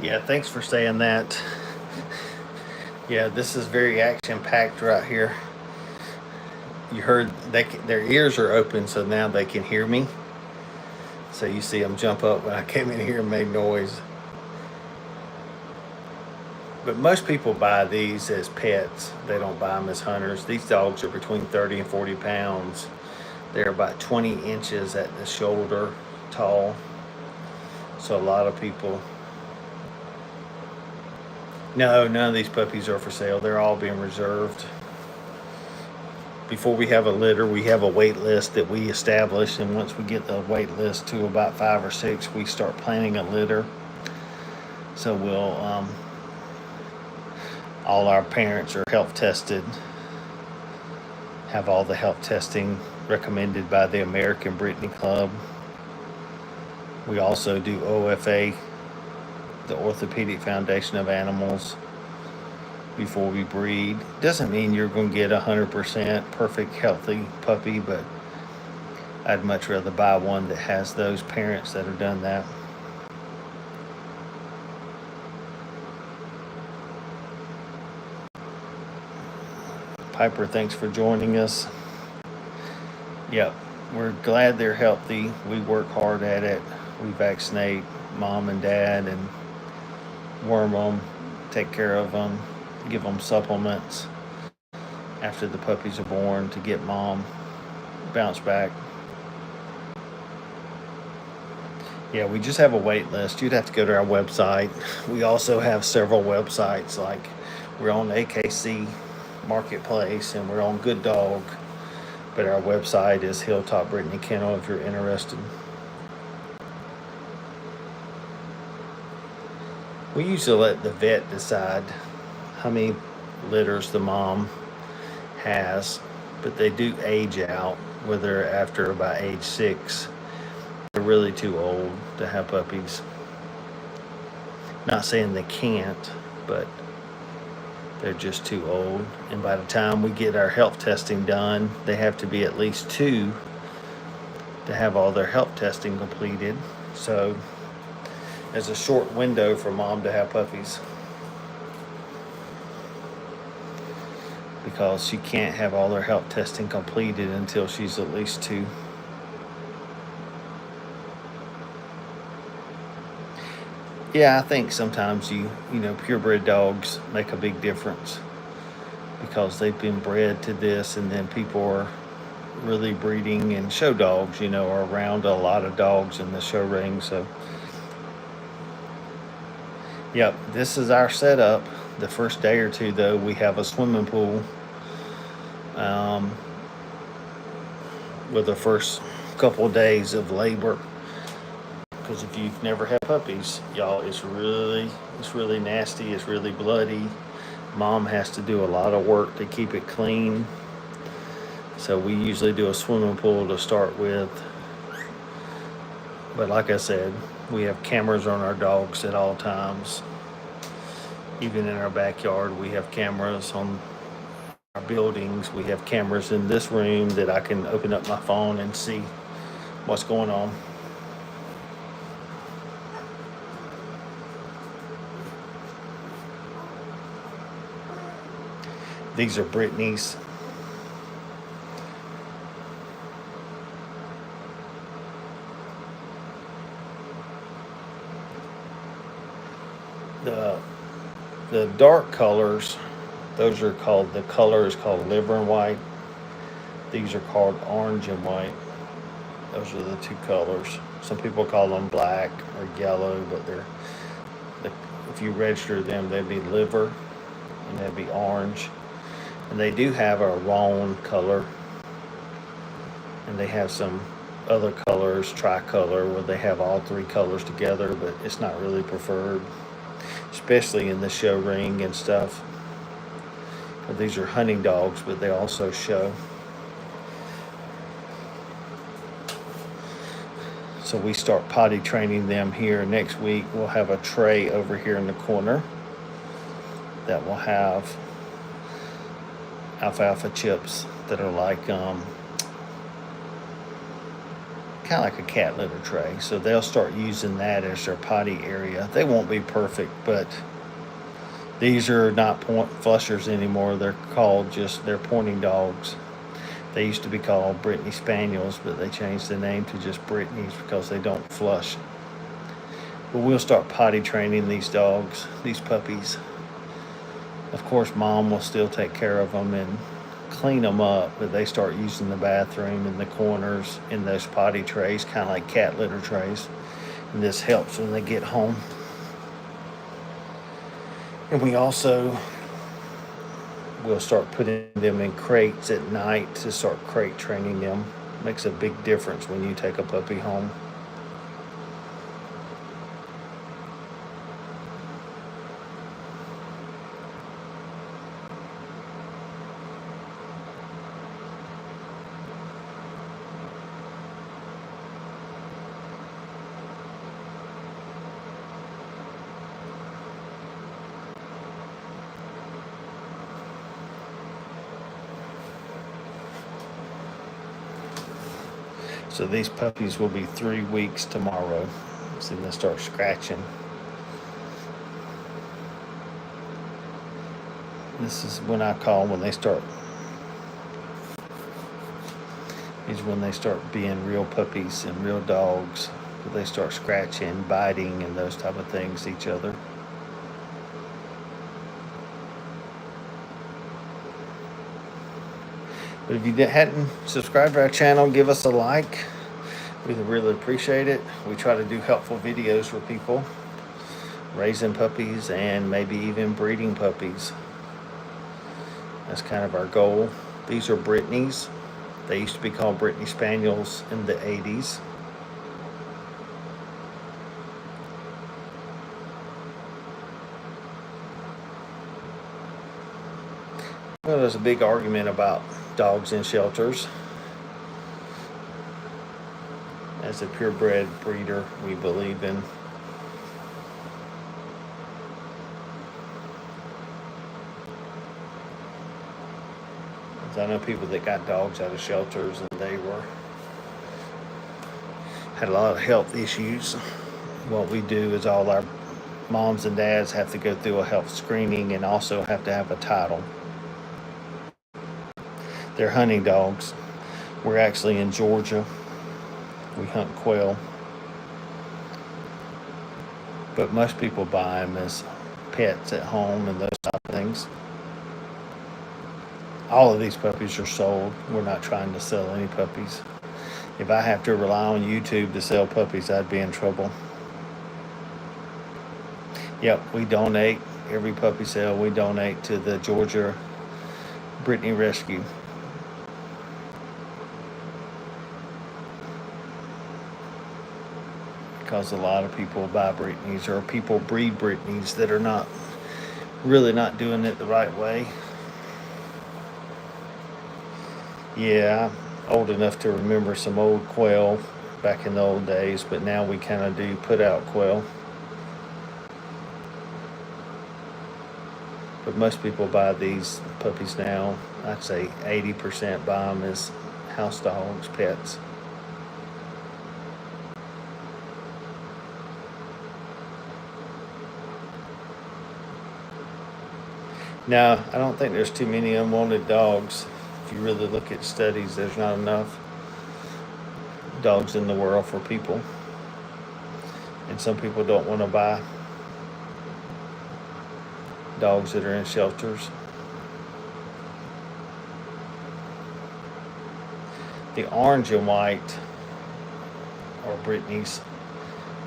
Yeah, thanks for saying that. Yeah, this is very action-packed right here. You heard their ears are open, so now they can hear me. So you see them jump up when I came in here and made noise. But most people buy these as pets. They don't buy them as hunters. These dogs are between 30 and 40 pounds. They're about 20 inches at the shoulder tall. So a lot of people... No, none of these puppies are for sale. They're all being reserved. Before we have a litter, we have a wait list that we establish, and once we get the wait list to about 5 or 6, we start planning a litter. So we'll, all our parents are health tested, have all the health testing recommended by the American Brittany Club. We also do OFA, the Orthopedic Foundation of Animals, before we breed. Doesn't mean you're going to get 100% perfect healthy puppy, but I'd much rather buy one that has those parents that have done that. Piper, thanks for joining us. Yep, we're glad they're healthy. We work hard at it. We vaccinate mom and dad and worm them, take care of them, give them supplements after the puppies are born to get mom bounce back. Yeah, we just have a wait list. You'd have to go to our website. We also have several websites, like we're on AKC Marketplace and we're on Good Dog. But our website is Hilltop Brittany Kennel if you're interested. We usually let the vet decide how many litters the mom has, but they do age out, whether after about age 6. They're really too old to have puppies. Not saying they can't, but they're just too old. And by the time we get our health testing done, they have to be at least 2 to have all their health testing completed. So there's a short window for mom to have puppies, because she can't have all her health testing completed until she's at least 2. Yeah, I think sometimes you know, purebred dogs make a big difference because they've been bred to this, and then people are really breeding, and show dogs, you know, are around a lot of dogs in the show ring. So, yep, this is our setup. The first day or two, though, we have a swimming pool. With the first couple of days of labor, because if you've never had puppies, y'all, it's really nasty. It's really bloody. Mom has to do a lot of work to keep it clean. So we usually do a swimming pool to start with. But like I said, we have cameras on our dogs at all times. Even in our backyard, we have cameras on our buildings. We have cameras in this room that I can open up my phone and see what's going on. These are Brittany's. The dark colors, those are called, the color is called liver and white. These are called orange and white. Those are the 2 colors. Some people call them black or yellow, but if you register them, they'd be liver and they'd be orange. And they do have a roan color, and they have some other colors, tricolor, where they have all 3 colors together, but it's not really preferred, especially in the show ring and stuff. But these are hunting dogs, but they also show. So we start potty training them here next week. We'll have a tray over here in the corner that will have alfalfa chips that are like kind of like a cat litter tray. So they'll start using that as their potty area. They won't be perfect, but these are not flushers anymore. They're called they're pointing dogs. They used to be called Brittany Spaniels, but they changed the name to just Brittany's because they don't flush. But we'll start potty training these dogs, these puppies. Of course, mom will still take care of them and clean them up, but they start using the bathroom in the corners in those potty trays, kind of like cat litter trays. And this helps when they get home. And we also will start putting them in crates at night to start crate training them. Makes a big difference when you take a puppy home. So these puppies will be 3 weeks tomorrow. So they'll start scratching. This is when I call when they start. Is when they start being real puppies and real dogs. They start scratching, biting, and those type of things each other. But if you hadn't subscribed to our channel, give us a like. We really appreciate it. We try to do helpful videos for people raising puppies and maybe even breeding puppies. That's kind of our goal. These are Brittany's. They used to be called Brittany Spaniels in the 80s. Well, there's a big argument about dogs in shelters. As a purebred breeder, we believe in I know people that got dogs out of shelters and they had a lot of health issues. What we do is all our moms and dads have to go through a health screening and also have to have a title. They're hunting dogs. We're actually in Georgia. We hunt quail. But most people buy them as pets at home and those type of things. All of these puppies are sold. We're not trying to sell any puppies. If I have to rely on YouTube to sell puppies, I'd be in trouble. Yep, we donate. Every puppy sale, we donate to the Georgia Brittany Rescue. Because a lot of people buy Brittany's or people breed Brittany's that are really not doing it the right way. Yeah, I'm old enough to remember some old quail back in the old days, but now we kind of do put out quail. But most people buy these puppies now. I'd say 80% buy them as house dogs, pets. Now, I don't think there's too many unwanted dogs. If you really look at studies, there's not enough dogs in the world for people. And some people don't want to buy dogs that are in shelters. The orange and white are Brittany's.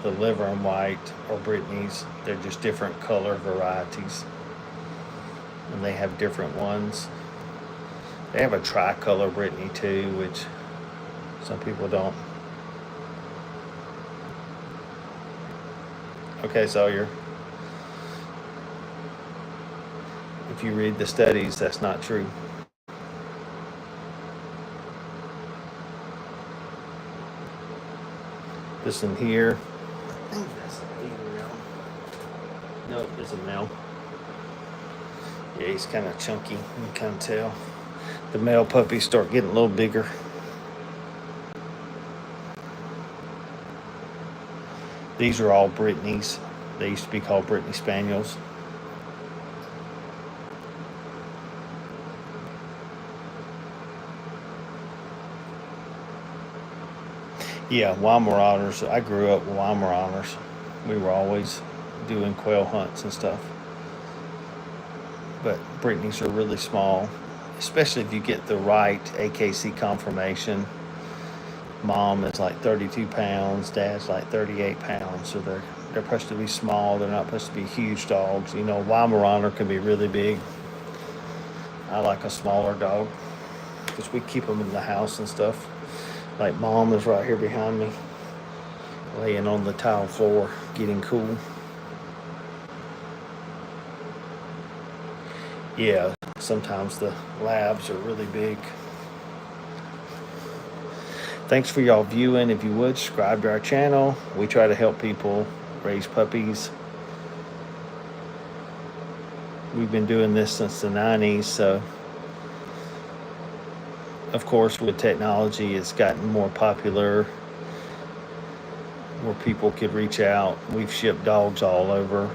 The liver and white are Brittany's. They're just different color varieties. And they have different ones. They have a tricolor Brittany too, which some people don't. Okay, Sawyer. If you read the studies, that's not true. This one here, I think that's a female. Nope, it's a male. Yeah, he's kind of chunky, you can kind of tell. The male puppies start getting a little bigger. These are all Brittany's. They used to be called Brittany Spaniels. Yeah, Weimaraners. I grew up with Weimaraners. We were always doing quail hunts and stuff. But Brittany's are really small, especially if you get the right AKC conformation. Mom is like 32 pounds, dad's like 38 pounds. So they're supposed to be small. They're not supposed to be huge dogs. You know, Weimaraner can be really big. I like a smaller dog because we keep them in the house and stuff. Like Mom is right here behind me, laying on the tile floor, getting cool. Yeah, sometimes the labs are really big. Thanks for y'all viewing. If you would, subscribe to our channel. We try to help people raise puppies. We've been doing this since the 90s, so of course with technology it's gotten more popular where people could reach out. We've shipped dogs all over.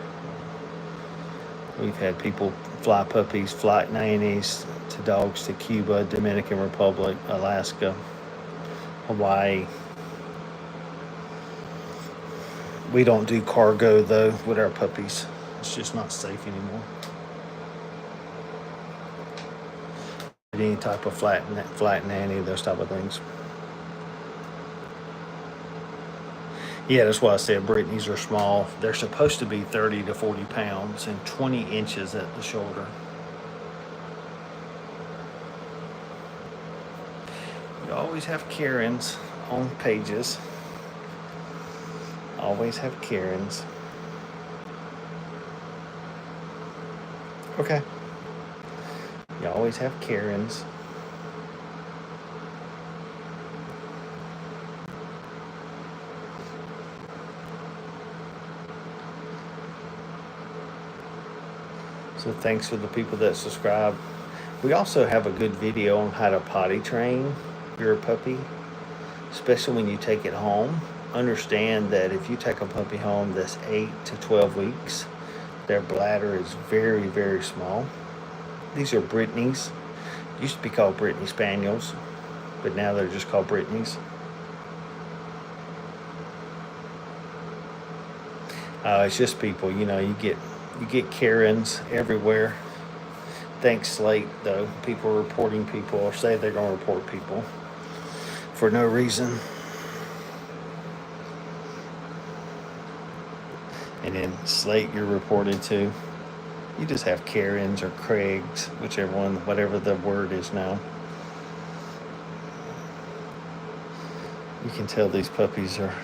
We've had people fly puppies, flight nannies to dogs to Cuba, Dominican Republic, Alaska, Hawaii. We don't do cargo though with our puppies. It's just not safe anymore. Any type of flight nanny, those type of things. Yeah, that's why I said Brittany's are small. They're supposed to be 30 to 40 pounds and 20 inches at the shoulder. You always have Karens on pages. Always have Karens. Okay. You always have Karens. So thanks for the people that subscribe. We also have a good video on how to potty train your puppy, especially when you take it home. Understand that if you take a puppy home that's 8 to 12 weeks, their bladder is very, very small. These are Brittany's. Used to be called Brittany Spaniels, but now they're just called Brittany's. It's just people, you know, you get Karens everywhere. Thanks, Slate, though. People are reporting people or say they're going to report people for no reason. And then Slate, you're reported to. You just have Karens or Craigs, whichever one, whatever the word is now. You can tell these puppies are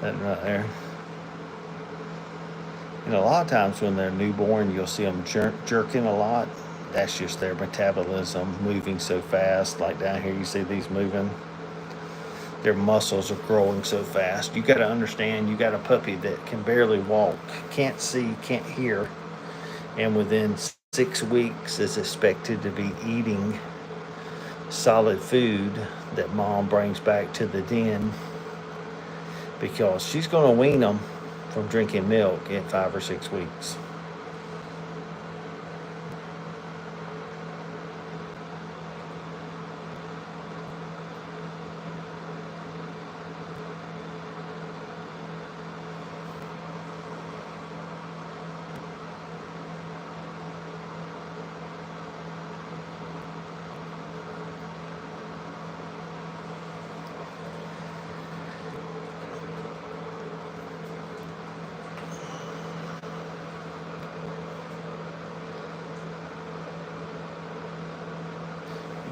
that right there. And a lot of times when they're newborn, you'll see them jerking a lot. That's just their metabolism moving so fast. Like down here, you see these moving. Their muscles are growing so fast. You got to understand, you got a puppy that can barely walk, can't see, can't hear, and within 6 weeks is expected to be eating solid food that mom brings back to the den, because she's going to wean them from drinking milk at 5 or 6 weeks.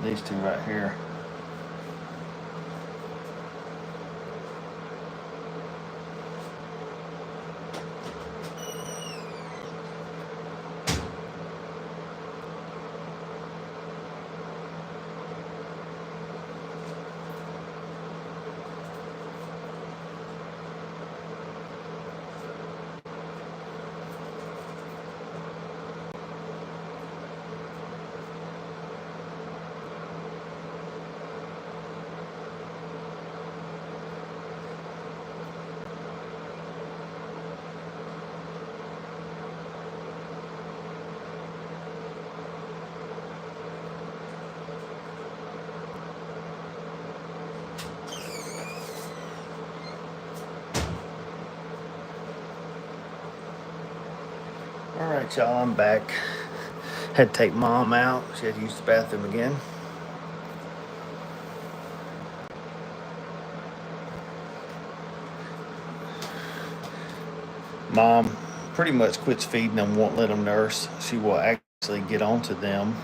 These two right here. All right, y'all, I'm back. Had to take mom out. She had to use the bathroom again. Mom pretty much quits feeding them, won't let them nurse. She will actually get onto them.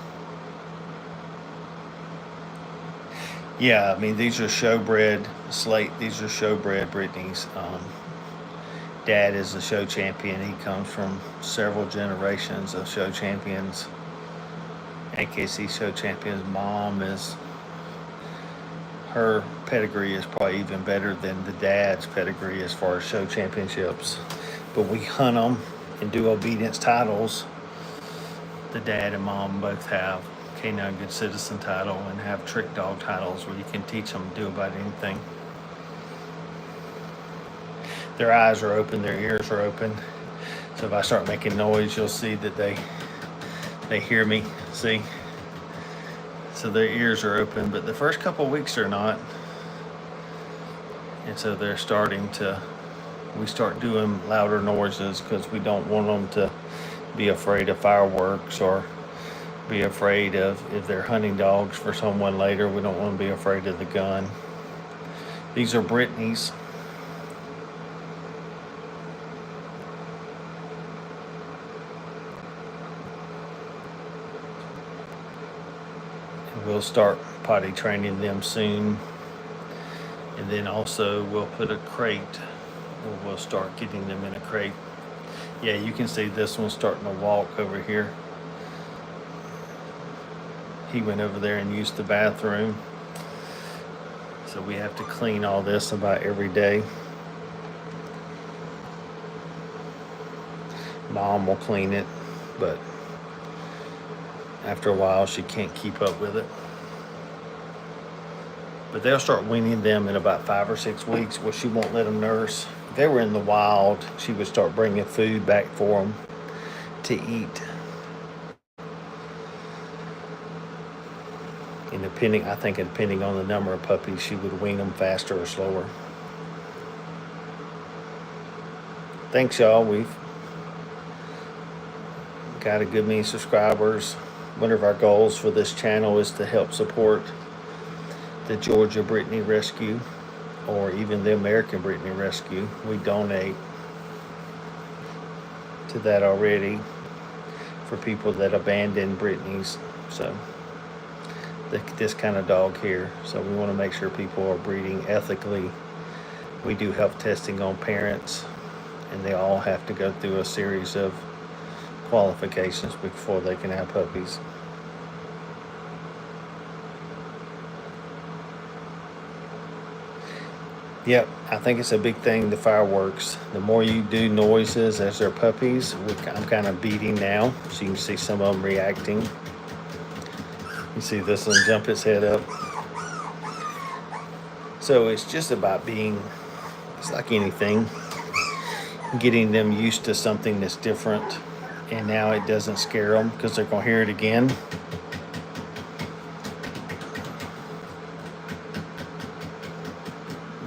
Yeah, I mean, these are showbred Slate. These are showbred Brittany's. Dad is a show champion. He comes from several generations of show champions. AKC show champions. Mom is, her pedigree is probably even better than the dad's pedigree as far as show championships. But we hunt them and do obedience titles. The dad and mom both have Canine Good Citizen title and have trick dog titles where you can teach them to do about anything. Their eyes are open, their ears are open. So if I start making noise, you'll see that they hear me, see? So their ears are open, but the first couple of weeks they're not. And so they're starting to, we start doing louder noises because we don't want them to be afraid of fireworks or be afraid of, if they're hunting dogs for someone later, we don't want to be afraid of the gun. These are Brittany's. And we'll start potty training them soon. And then also we'll put a crate, or we'll start getting them in a crate. Yeah, you can see this one's starting to walk over here. He went over there and used the bathroom. So we have to clean all this about every day. Mom will clean it, but after a while she can't keep up with it. But they'll start weaning them in about 5 or 6 weeks, where she won't let them nurse. If they were in the wild, she would start bringing food back for them to eat. And depending on the number of puppies, she would wean them faster or slower. Thanks, y'all. We've got a good many subscribers. One of our goals for this channel is to help support the Georgia Brittany Rescue, or even the American Brittany Rescue. We donate to that already for people that abandon Brittany's. So this kind of dog here. So we want to make sure people are breeding ethically. We do health testing on parents, and they all have to go through a series of qualifications before they can have puppies. Yep, I think it's a big thing, the fireworks. The more you do noises as they're puppies, I'm kind of beating now, so you can see some of them reacting. You see this one jump its head up. So it's just about it's like anything, getting them used to something that's different. And now it doesn't scare them because they're going to hear it again.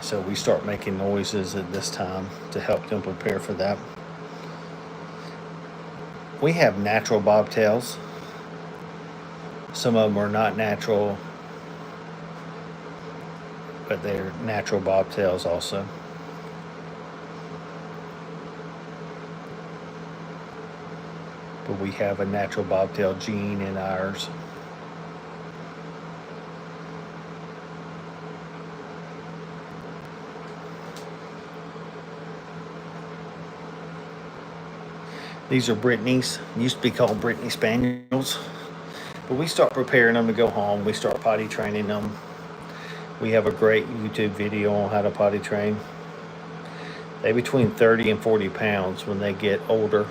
So we start making noises at this time to help them prepare for that. We have natural bobtails. Some of them are not natural, but they're natural bobtails also. But we have a natural bobtail gene in ours. These are Brittany's. Used to be called Brittany Spaniels. But we start preparing them to go home. We start potty training them. We have a great YouTube video on how to potty train. They're between 30 and 40 pounds when they get older.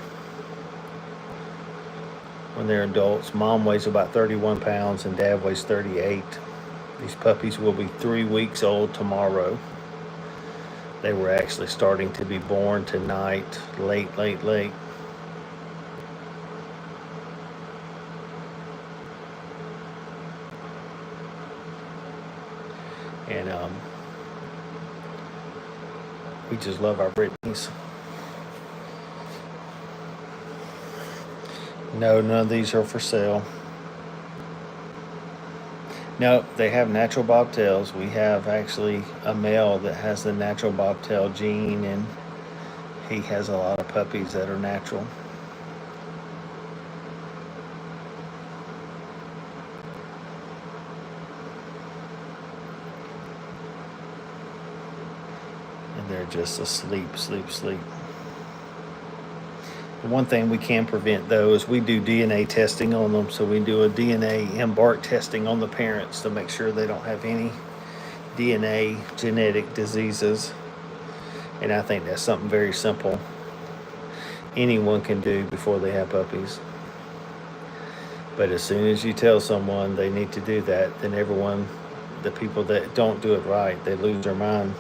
When they're adults, mom weighs about 31 pounds and dad weighs 38. These puppies will be 3 weeks old tomorrow. They were actually starting to be born tonight, late. And we just love our Brittany's. No, none of these are for sale. No, they have natural bobtails. We have actually a male that has the natural bobtail gene, and he has a lot of puppies that are natural. And they're just asleep. The one thing we can prevent, though, is we do DNA testing on them. So we do a DNA embark testing on the parents to make sure they don't have any DNA genetic diseases. And I think that's something very simple anyone can do before they have puppies. But as soon as you tell someone they need to do that, then the people that don't do it right, they lose their mind.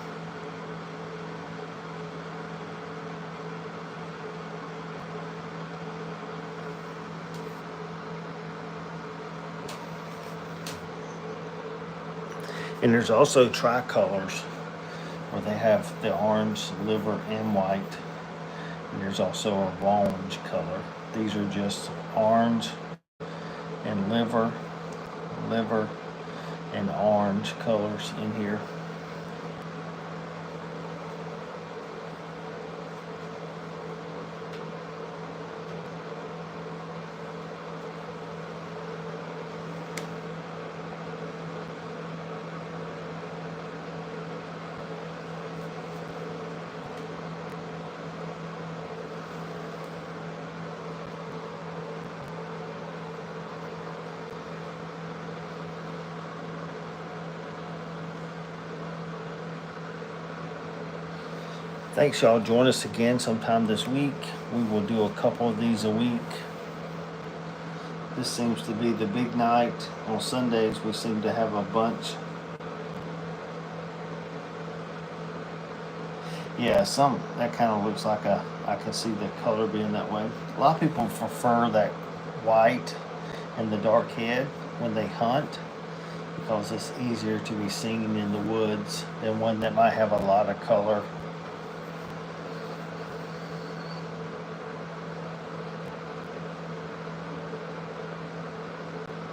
And there's also tricolors, where they have the orange, liver, and white. And there's also a orange color. These are just orange and liver, and orange colors in here. Thanks, y'all. Join us again sometime this week. We will do a couple of these a week. This seems to be the big night. On Sundays, we seem to have a bunch. Yeah, that kind of looks like I can see the color being that way. A lot of people prefer that white and the dark head when they hunt because it's easier to be seen in the woods than one that might have a lot of color.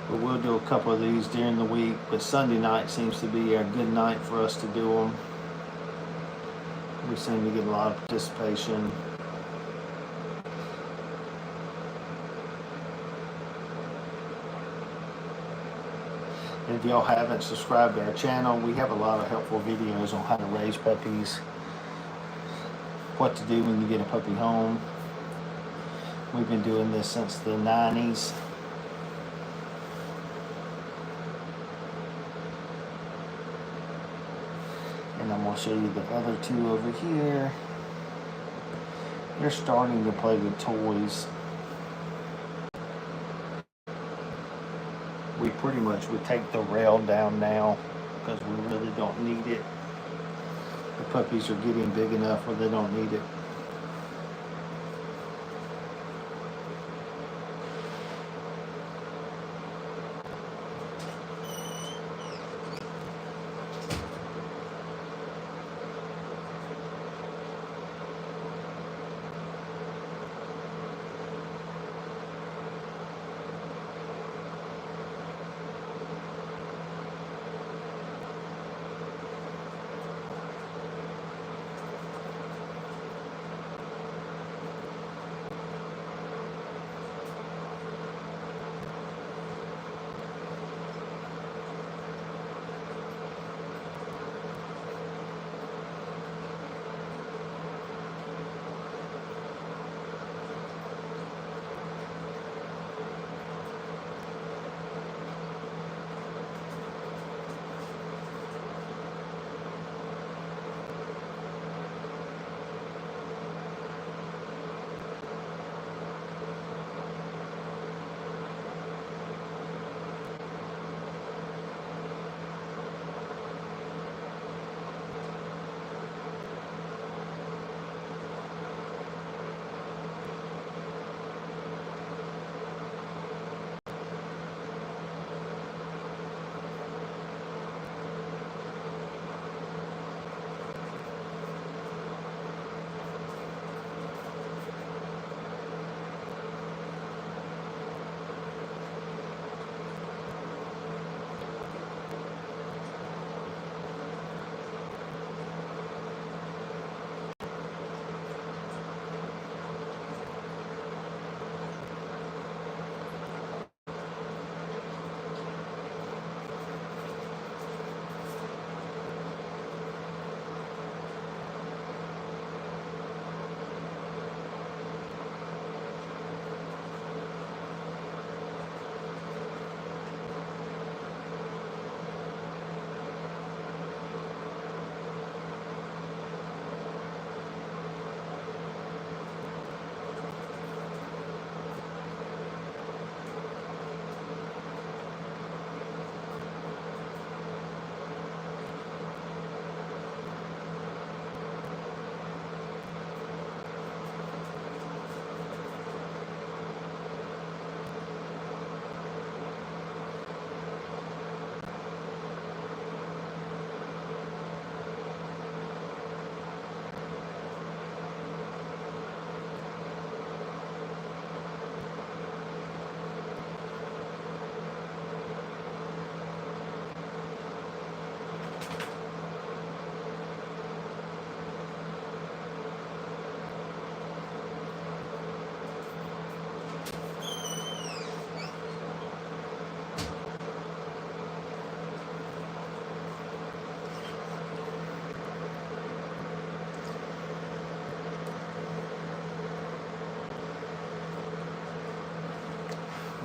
But we'll do a couple of these during the week, but Sunday night seems to be a good night for us to do them. We seem to get a lot of participation. And if y'all haven't subscribed to our channel, we have a lot of helpful videos on how to raise puppies, what to do when you get a puppy home. We've been doing this since the 90s. And I'm going to show you the other two over here. They're starting to play with toys. We pretty much would take the rail down now because we really don't need it. The puppies are getting big enough where they don't need it.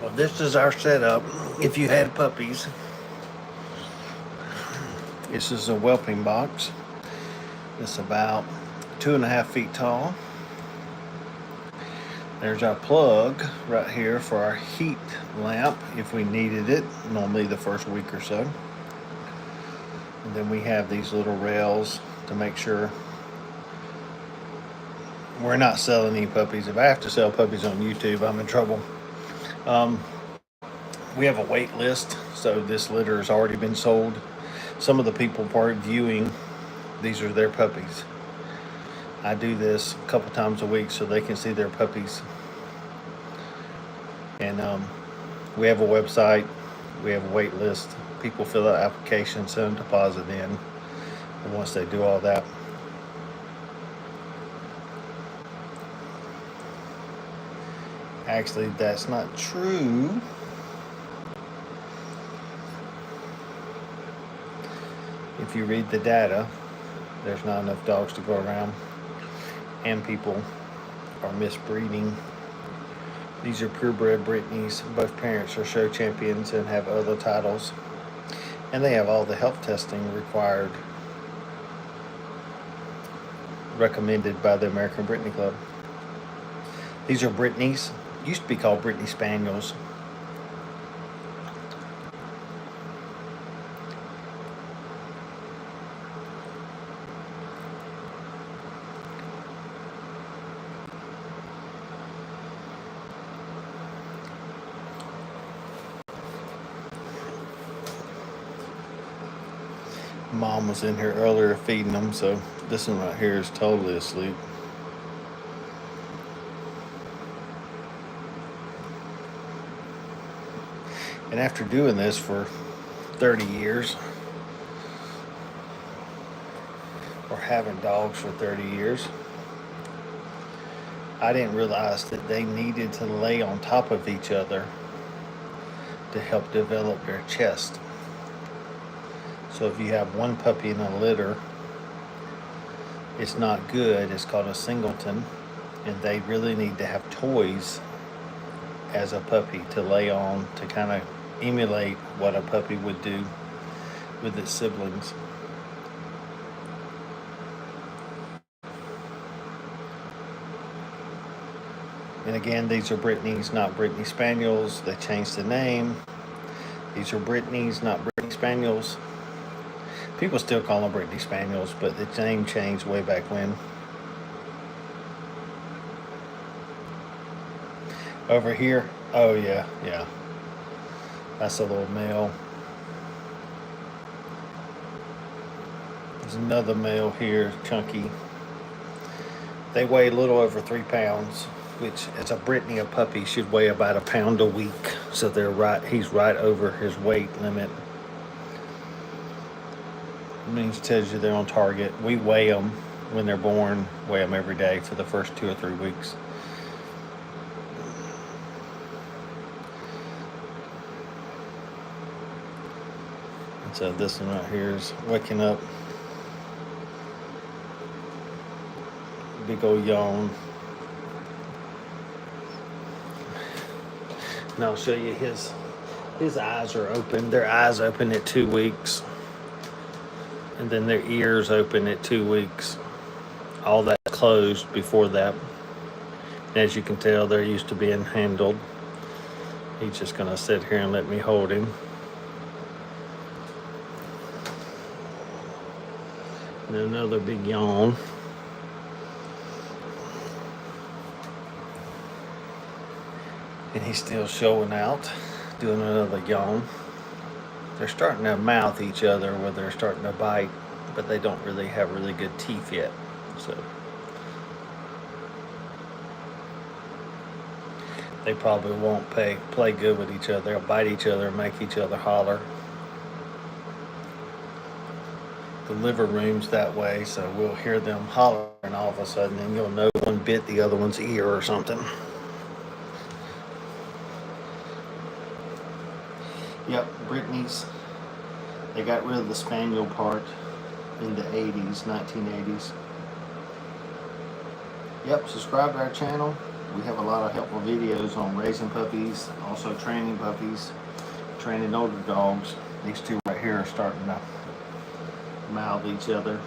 Well, this is our setup. If you had puppies, this is a whelping box. It's about 2.5 feet tall. There's our plug right here for our heat lamp if we needed it, normally the first week or so. And then we have these little rails to make sure we're not selling any puppies. If I have to sell puppies on YouTube, I'm in trouble. We have a wait list, so this litter has already been sold. Some of the people viewing, these are their puppies. I do this a couple times a week so they can see their puppies. And we have a website, we have a wait list. People fill out applications, send a deposit in, and once they do all that, actually that's not true. If you read the data, there's not enough dogs to go around, and people are misbreeding. These are purebred Brittany's. Both parents are show champions and have other titles, and they have all the health testing required, recommended by the American Brittany Club. These are Brittany's. Used to be called Brittany Spaniels. Mom was in here earlier feeding them, so this one right here is totally asleep. And after doing this for 30 years, or having dogs for 30 years, I didn't realize that they needed to lay on top of each other to help develop their chest. So if you have one puppy in a litter, it's not good. It's called a singleton, and they really need to have toys as a puppy to lay on to kind of emulate what a puppy would do with its siblings. And again, these are Brittany's, not Brittany Spaniels. They changed the name. These are Brittany's, not Brittany Spaniels. People still call them Brittany Spaniels, but the name changed way back when. Over here, oh yeah. That's a little male. There's another male here, chunky. They weigh a little over 3 pounds, which as a Brittany, a puppy should weigh about 1 pound a week. So he's right over his weight limit. It means tells you they're on target. We weigh them when they're born, weigh them every day for the first 2 or 3 weeks. And so this one right here is waking up. Big old yawn. And I'll show you his eyes are open. Their eyes open at 2 weeks. And then their ears open at 2 weeks. All that closed before that. And as you can tell, they're used to being handled. He's just gonna sit here and let me hold him. And another big yawn. And he's still showing out, doing another yawn. They're starting to mouth each other where they're starting to bite, but they don't really have really good teeth yet. So they probably won't play good with each other. They'll bite each other and make each other holler. The liver room's that way, so we'll hear them hollering all of a sudden, and you'll know one bit the other one's ear or something. Yep, Brittany's. They got rid of the spaniel part in the 80s, 1980s. Yep, subscribe to our channel. We have a lot of helpful videos on raising puppies, also training puppies, training older dogs. These two right here are starting to mouth each other.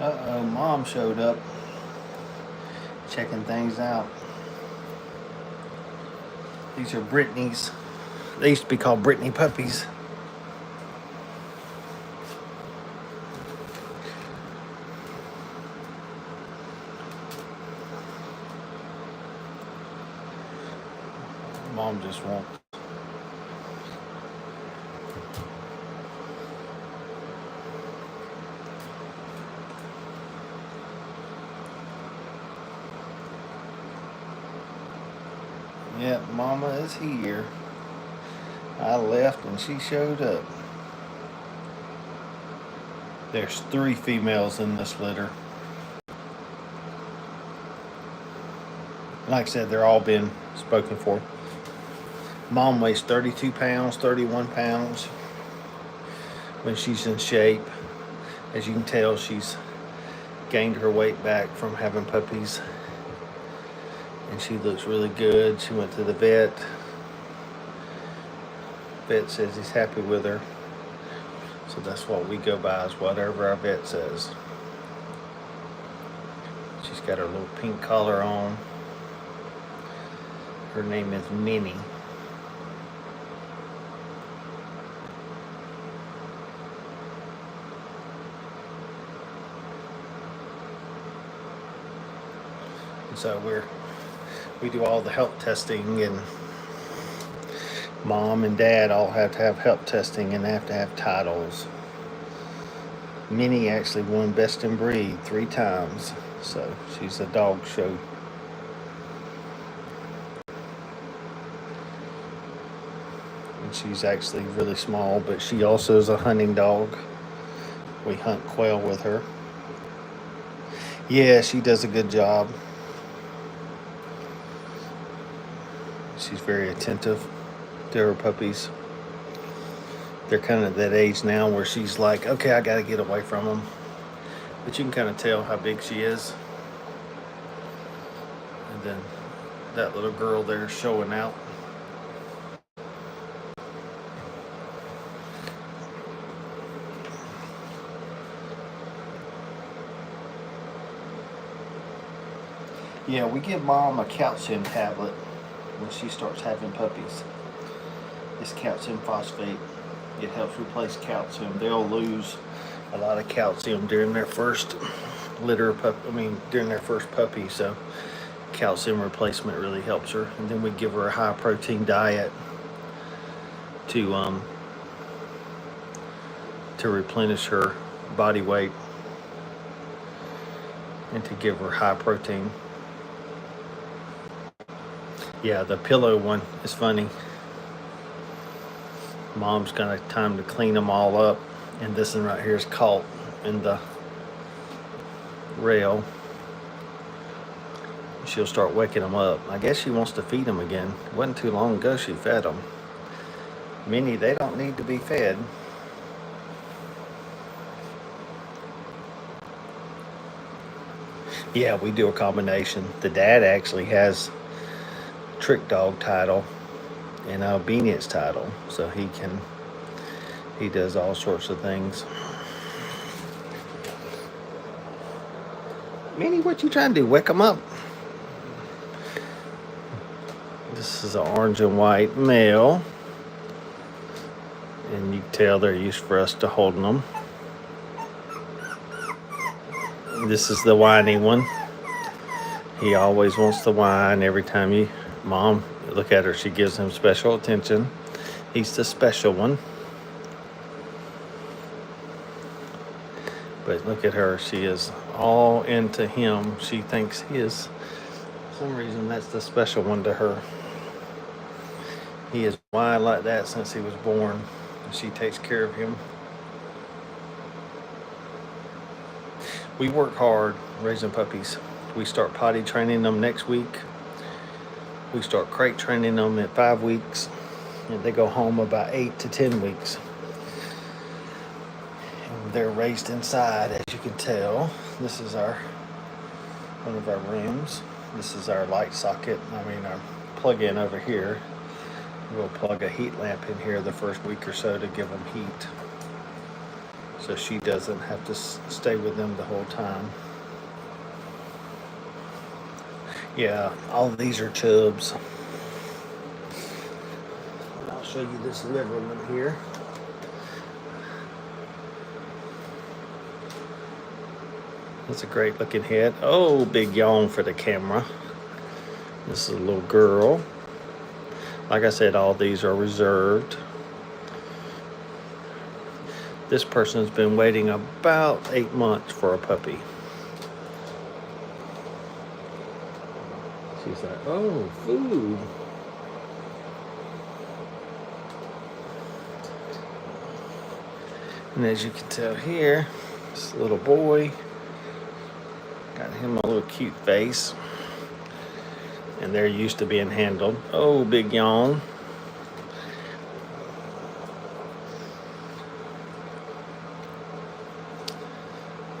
Uh-oh, Mom showed up. Checking things out. These are Brittany's. They used to be called Brittany puppies. Mom just won't. Yep, Mama is here. I left and she showed up. There's 3 females in this litter. Like I said, they're all been spoken for. Mom weighs 32 pounds, 31 pounds when she's in shape. As you can tell, she's gained her weight back from having puppies. And she looks really good. She went to the vet. Vet says he's happy with her. So that's what we go by, is whatever our vet says. She's got her little pink collar on. Her name is Minnie. And so we do all the health testing, and Mom and Dad all have to have health testing, and they have to have titles. Minnie actually won Best in Breed 3 times, so she's a dog show. And she's actually really small, but she also is a hunting dog. We hunt quail with her. Yeah, she does a good job. She's very attentive to her puppies. They're kind of that age now where she's like, okay, I gotta get away from them. But you can kind of tell how big she is. And then that little girl there showing out. Yeah, we give Mom a calcium tablet when she starts having puppies. It's calcium phosphate. It helps replace calcium. They'll lose a lot of calcium during their first during their first puppy. So calcium replacement really helps her. And then we give her a high protein diet to replenish her body weight and to give her high protein. Yeah, the pillow one is funny. Mom's got time to clean them all up, and this one right here is caught in the rail. She'll start waking them up. I guess she wants to feed them again. It wasn't too long ago she fed them. Minnie, they don't need to be fed. Yeah, we do a combination. The dad actually has trick dog title and obedience title, so he does all sorts of things. Minnie, what you trying to do? Wake them up? This is an orange and white male, and you can tell they're used for us to holding them. This is the whiny one. He always wants to whine every time Mom, look at her, she gives him special attention. He's the special one. But look at her, she is all into him. She thinks he is, for some reason, that's the special one to her. He is wide like that since he was born. She takes care of him. We work hard raising puppies. We start potty training them next week. We start crate training them at 5 weeks, and they go home about 8 to 10 weeks. And they're raised inside, as you can tell. This is one of our rooms. This is our light socket. Our plug-in over here. We'll plug a heat lamp in here the first week or so to give them heat. so she doesn't have to stay with them the whole time. Yeah, all of these are tubs. And I'll show you this liver one here. That's a great looking head. Oh, big yawn for the camera. This is a little girl. Like I said, all these are reserved. This person's been waiting about 8 months for a puppy. She's like, oh, food. And as you can tell here, this little boy, got him a little cute face. And they're used to being handled. Oh, big yawn.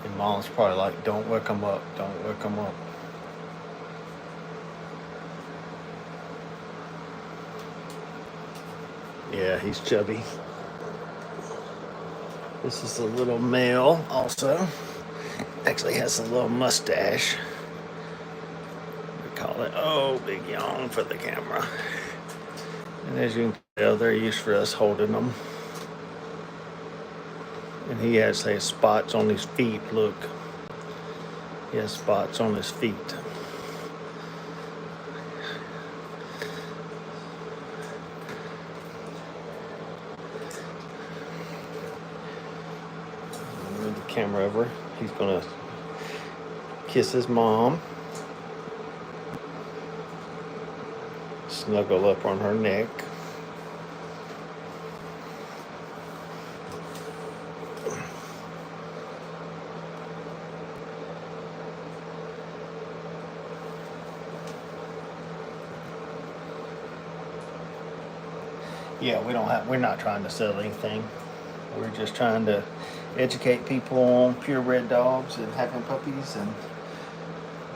And mom's probably like, don't wake them up, don't wake them up. Yeah, he's chubby. This is a little male also. Actually has a little mustache. We call it, oh, big yawn for the camera. And as you can tell, they're used for us holding them. And he actually has spots on his feet, look. He has spots on his feet. Move the camera over. He's gonna kiss his mom. Snuggle up on her neck. Yeah, we're not trying to sell anything. We're just trying to educate people on purebred dogs and having puppies and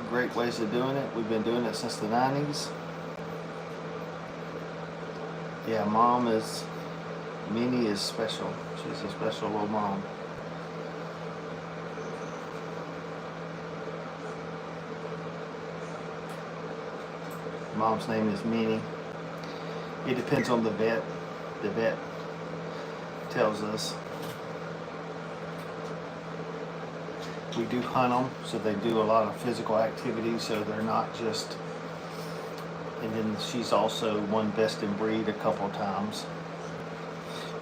great ways of doing it. We've been doing it since the 90s. Yeah, Minnie is special. She's a special little mom. Mom's name is Minnie. It depends on the vet. The vet tells us. We do hunt them, so they do a lot of physical activity, so they're not just. And then she's also won best in breed a couple times.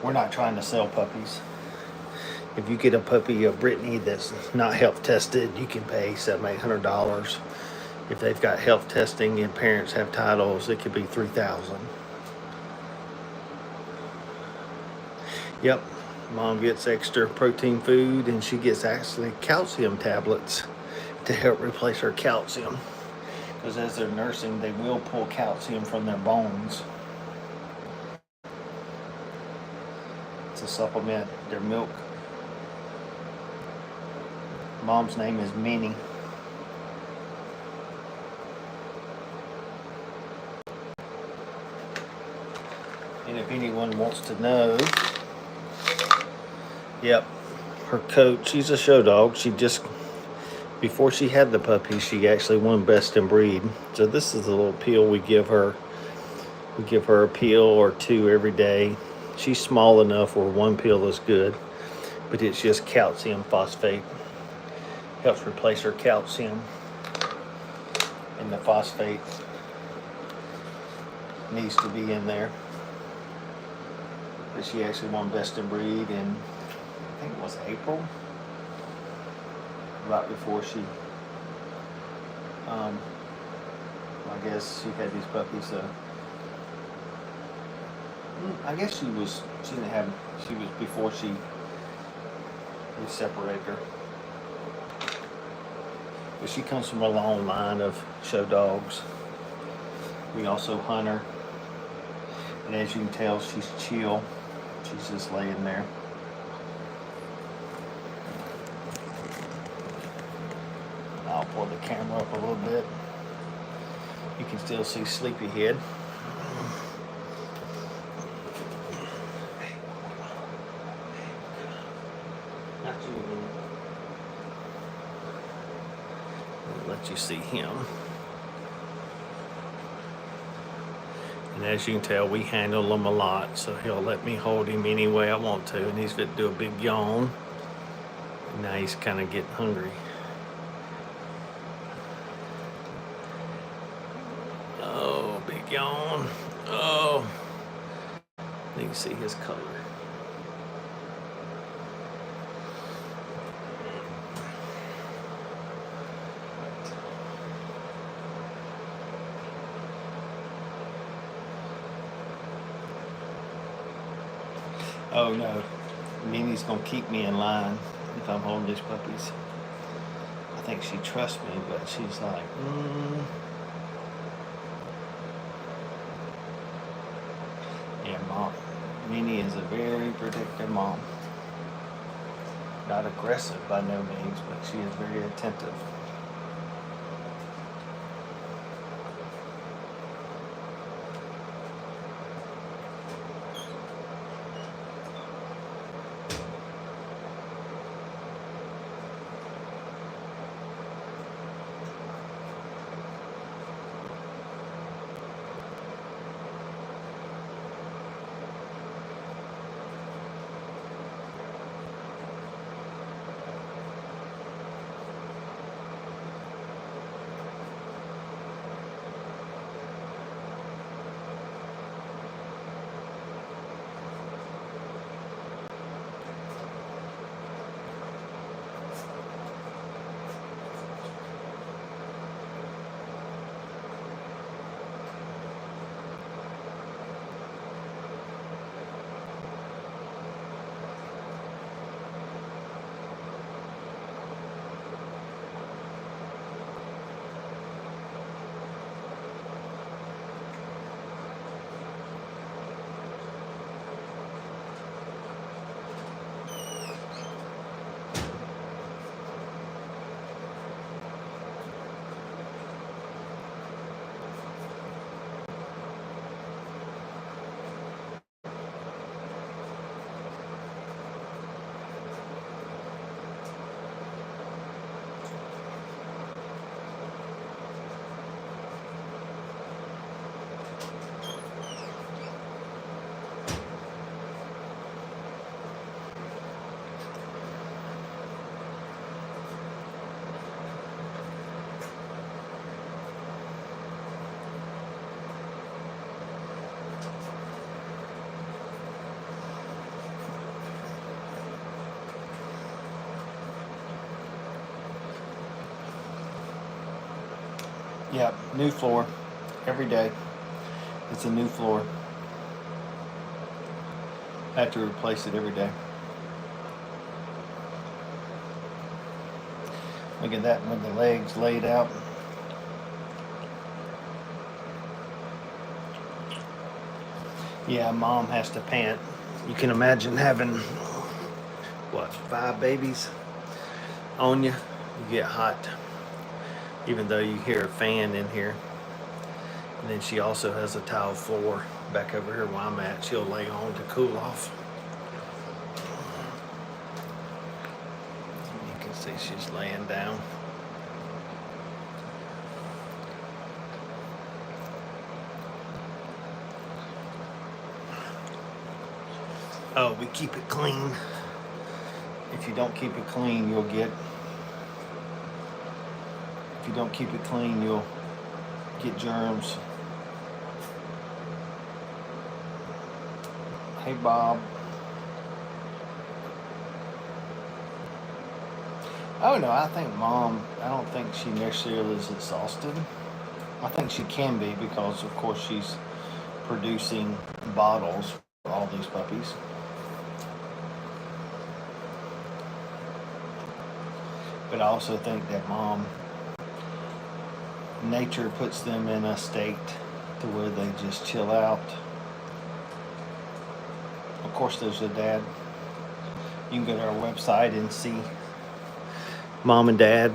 We're not trying to sell puppies. If you get a puppy, a Brittany, that's not health tested, you can pay $700-800. If they've got health testing and parents have titles, it could be $3,000. Yep, mom gets extra protein food, and she gets actually calcium tablets to help replace her calcium. Because as they're nursing, they will pull calcium from their bones to supplement their milk. Mom's name is Minnie. And if anyone wants to know, yep, her coach, she's a show dog. Before she had the puppy, she actually won best in breed. So this is a little pill we give her. We give her a pill or two every day. She's small enough where one pill is good, but it's just calcium phosphate. Helps replace her calcium. And the phosphate needs to be in there. But she actually won best in breed in, I think it was April. Right before she, I guess she had these puppies. I guess she was before we separated her. But she comes from a long line of show dogs. We also hunt her. And as you can tell, she's chill. She's just laying there. I'll pull the camera up a little bit. You can still see Sleepyhead. June. I'll let you see him. And as you can tell, we handle him a lot, so he'll let me hold him any way I want to. And he's fit to do a big yawn. And now he's kind of getting hungry. Oh, big yawn. Oh, you can see his color. Oh no, Minnie's gonna keep me in line if I'm holding these puppies. I think she trusts me, but she's like, Yeah, Mom. Minnie is a very protective mom. Not aggressive by no means, but she is very attentive. Yeah, new floor every day. It's a new floor. I have to replace it every day. Look at that with the legs laid out. Yeah, Mom has to pant. You can imagine having, 5 babies on you. You get hot, even though you hear a fan in here. And then she also has a tile floor back over here where I'm at. She'll lay on to cool off. You can see she's laying down. Oh, we keep it clean. If you don't keep it clean, you'll get germs. Hey, Bob. Oh no, I don't think she necessarily is exhausted. I think she can be because, of course, she's producing bottles for all these puppies. But I also think that nature puts them in a state to where they just chill out. Of course, there's a dad. You can go to our website and see Mom and Dad.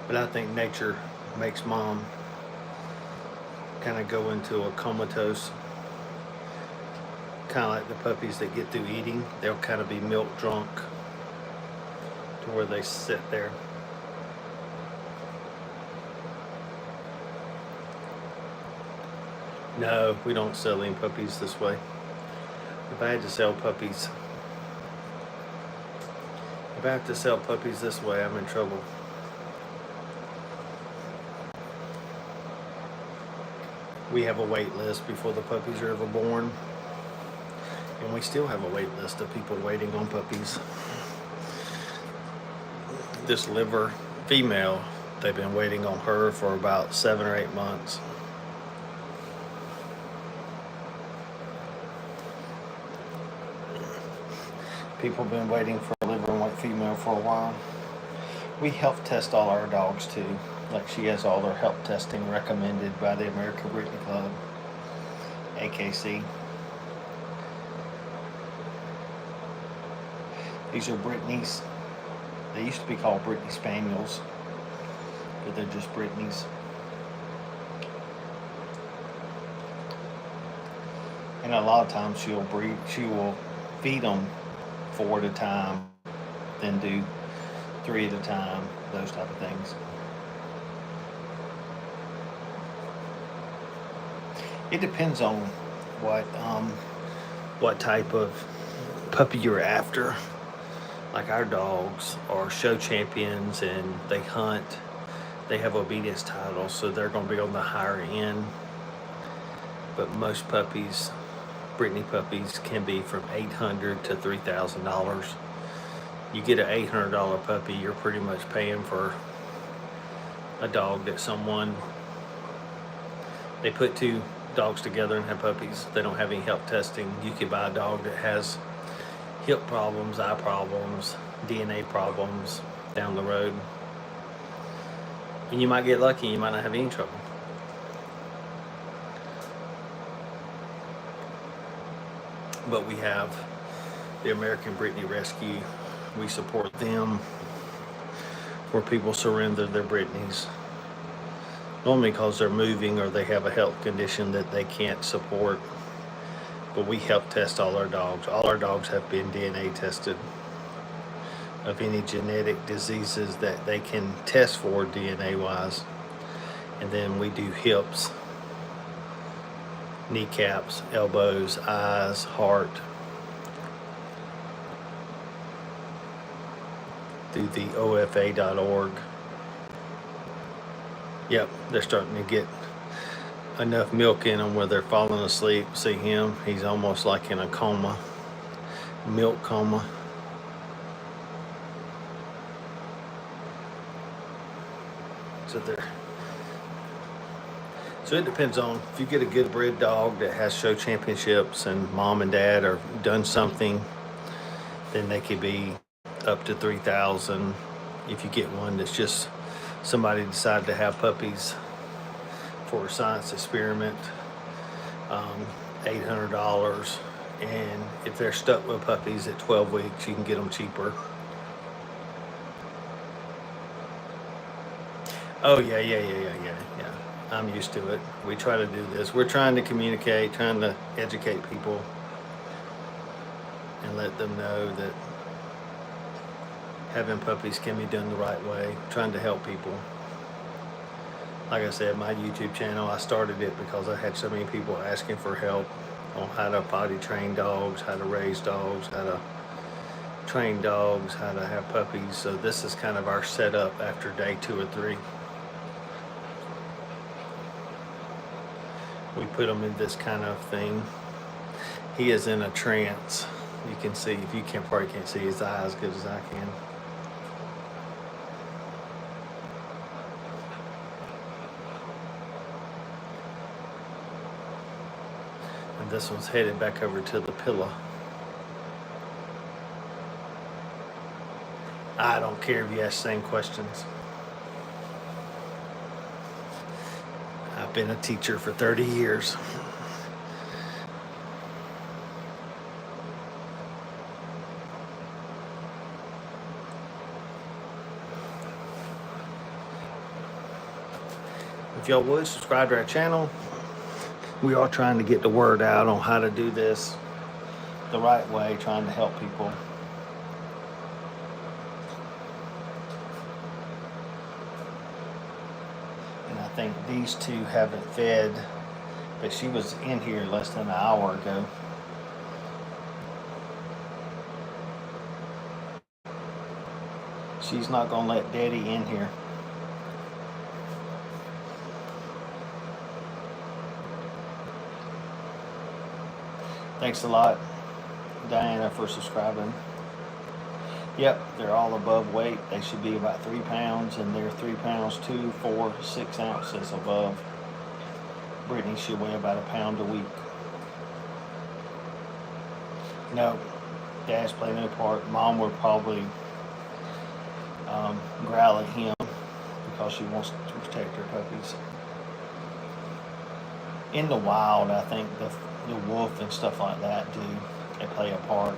But I think nature makes mom kind of go into a comatose, kind of like the puppies that get through eating. They'll kind of be milk drunk to where they sit there. No, we don't sell any puppies this way. If I had to sell puppies, if I have to sell puppies this way, I'm in trouble. We have a wait list before the puppies are ever born. And we still have a wait list of people waiting on puppies. This liver female, they've been waiting on her for about 7 or 8 months. People have been waiting for a liver and white female for a while. We health test all our dogs too. Like she has all their health testing recommended by the American Brittany Club, AKC. These are Brittany's. They used to be called Brittany Spaniels, but they're just Brittany's. And a lot of times she will feed them 4 at a time, then do 3 at a time, those type of things. It depends on what type of puppy you're after. Like our dogs are show champions and they hunt. They have obedience titles, so they're going to be on the higher end. But most puppies, Brittany puppies, can be from $800 to $3,000. You get an $800 puppy, you're pretty much paying for a dog that they put 2 dogs together and have puppies. They don't have any health testing. You could buy a dog that has hip problems, eye problems, DNA problems down the road. And you might get lucky, you might not have any trouble. But we have the American Brittany Rescue. We support them where people surrender their Brittany's. Normally because they're moving or they have a health condition that they can't support. But we help test all our dogs. All our dogs have been DNA tested of any genetic diseases that they can test for DNA-wise. And then we do hips, kneecaps, elbows, eyes, heart, through the OFA.org. Yep, they're starting to get enough milk in them where they're falling asleep. See him, he's almost like in a coma, milk coma. So it depends on if you get a good bred dog that has show championships and mom and dad are done something, then they could be up to $3,000. If you get one that's just somebody decided to have puppies for a science experiment, $800. And if they're stuck with puppies at 12 weeks, you can get them cheaper. Oh yeah. I'm used to it. We try to do this. We're trying to communicate, trying to educate people and let them know that having puppies can be done the right way, trying to help people. Like I said, my YouTube channel, I started it because I had so many people asking for help on how to potty train dogs, how to raise dogs, how to train dogs, how to have puppies. So this is kind of our setup after day 2 or 3. We put him in this kind of thing. He is in a trance. You can see, if you probably can't see his eye as good as I can. And this one's headed back over to the pillow. I don't care if you ask the same questions. I've been a teacher for 30 years. if y'all would subscribe to our channel. We are trying to get the word out on how to do this the right way, trying to help people. And I think these two haven't fed, but she was in here less than an hour ago. She's not gonna let Daddy in here. Thanks a lot, Diana, for subscribing. Yep, they're all above weight. They should be about 3 pounds, and they're 3 pounds, 2, 4, 6 ounces above. Brittany should weigh about 1 pound a week. No, Dad's play no part. Mom would probably growl at him because she wants to protect her puppies. In the wild, I think the wolf and stuff like that they play a part.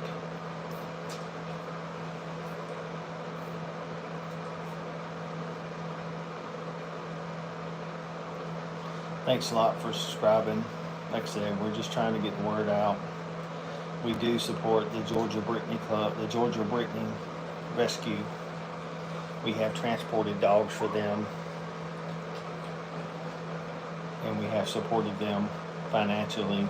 Thanks a lot for subscribing. Like I said, we're just trying to get the word out. We do support the Georgia Brittany Club, the Georgia Brittany Rescue. We have transported dogs for them, and we have supported them financially.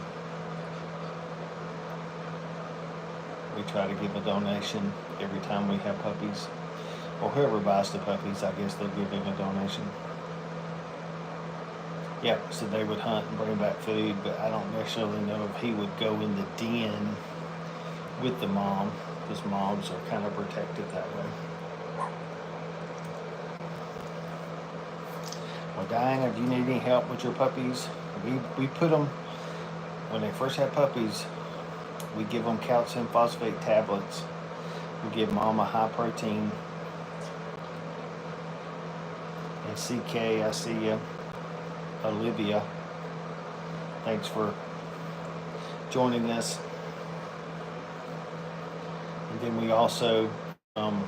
We try to give a donation every time we have puppies, or whoever buys the puppies, I guess they'll give them a donation. Yep, so they would hunt and bring back food, but I don't necessarily know if he would go in the den with the mom, because moms are kind of protected that way. Well, Diana, if you need any help with your puppies, we put them, when they first have puppies, we give them calcium phosphate tablets. We give Mom a high protein. And CK, I see you. Olivia, thanks for joining us. And then we also, and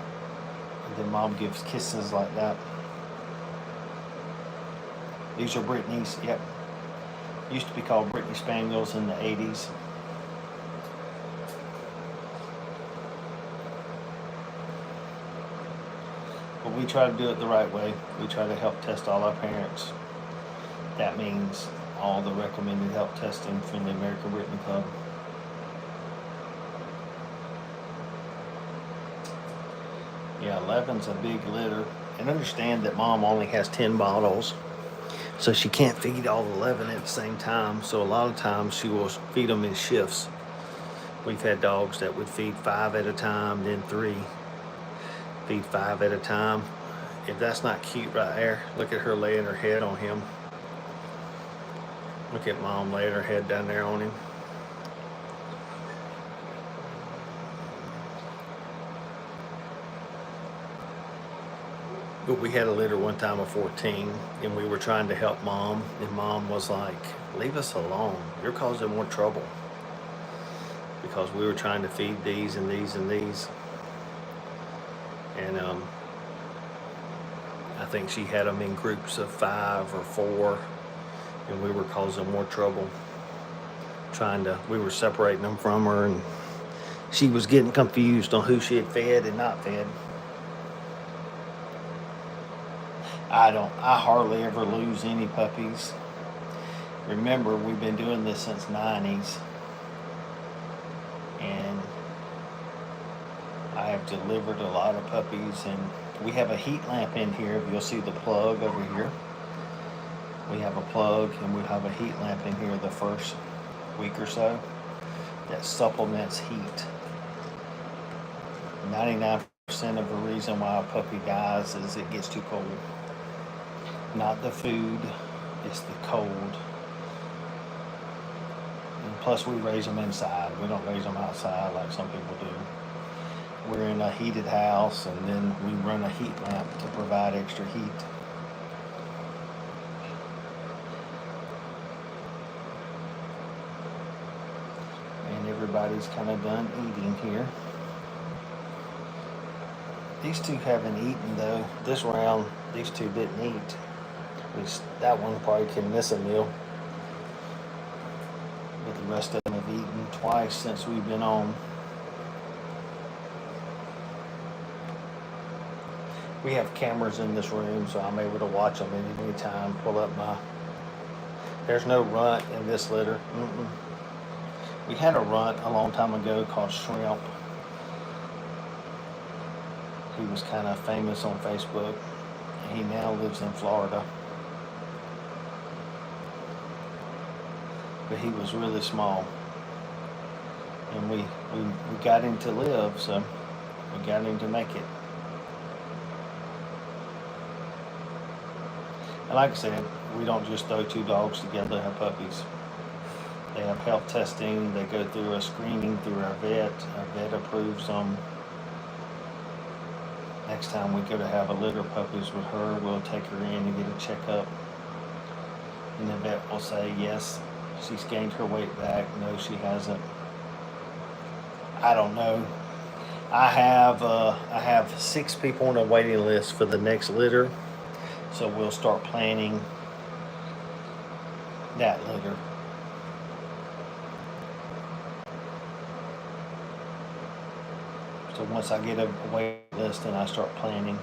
then Mom gives kisses like that. These are Brittany's, yep. Used to be called Brittany Spaniels in the 80s. But we try to do it the right way. We try to help test all our parents. That means all the recommended help testing from the American Brittany Club. Yeah, 11's a big litter. And understand that Mom only has 10 bottles, so she can't feed all 11 at the same time. So a lot of times she will feed them in shifts. We've had dogs that would feed 5 at a time, then 3. Feed 5 at a time. If that's not cute right there, look at her laying her head on him. Look at Mom laying her head down there on him. But we had a litter one time of 14, and we were trying to help Mom, and Mom was like, leave us alone. You're causing more trouble. Because we were trying to feed these and these and these. And I think she had them in groups of 5 or 4. And we were causing more trouble. We were separating them from her, and she was getting confused on who she had fed and not fed. I hardly ever lose any puppies. Remember, we've been doing this since 90s. And I have delivered a lot of puppies, and we have a heat lamp in here. You'll see the plug over here. We have a plug, and we have a heat lamp in here the first week or so that supplements heat. 99% of the reason why a puppy dies is it gets too cold. Not the food, it's the cold. And plus we raise them inside. We don't raise them outside like some people do. We're in a heated house, and then we run a heat lamp to provide extra heat. Everybody's kind of done eating here. These two haven't eaten though. This round, these two didn't eat. that one probably can miss a meal. But the rest of them have eaten twice since we've been on. We have cameras in this room, so I'm able to watch them at any time. Pull up my... There's no runt in this litter. We had a runt a long time ago called Shrimp. He was kind of famous on Facebook. He now lives in Florida. But he was really small. And we got him to live, so we got him to make it. And like I said, we don't just throw two dogs together to have puppies. They have health testing. They go through a screening through our vet. Our vet approves them. Next time we go to have a litter of puppies with her, we'll take her in and get a checkup. And the vet will say, yes, she's gained her weight back. No, she hasn't. I don't know. I have 6 people on a waiting list for the next litter. So we'll start planning that litter. So once I get a wait list, then I start planning.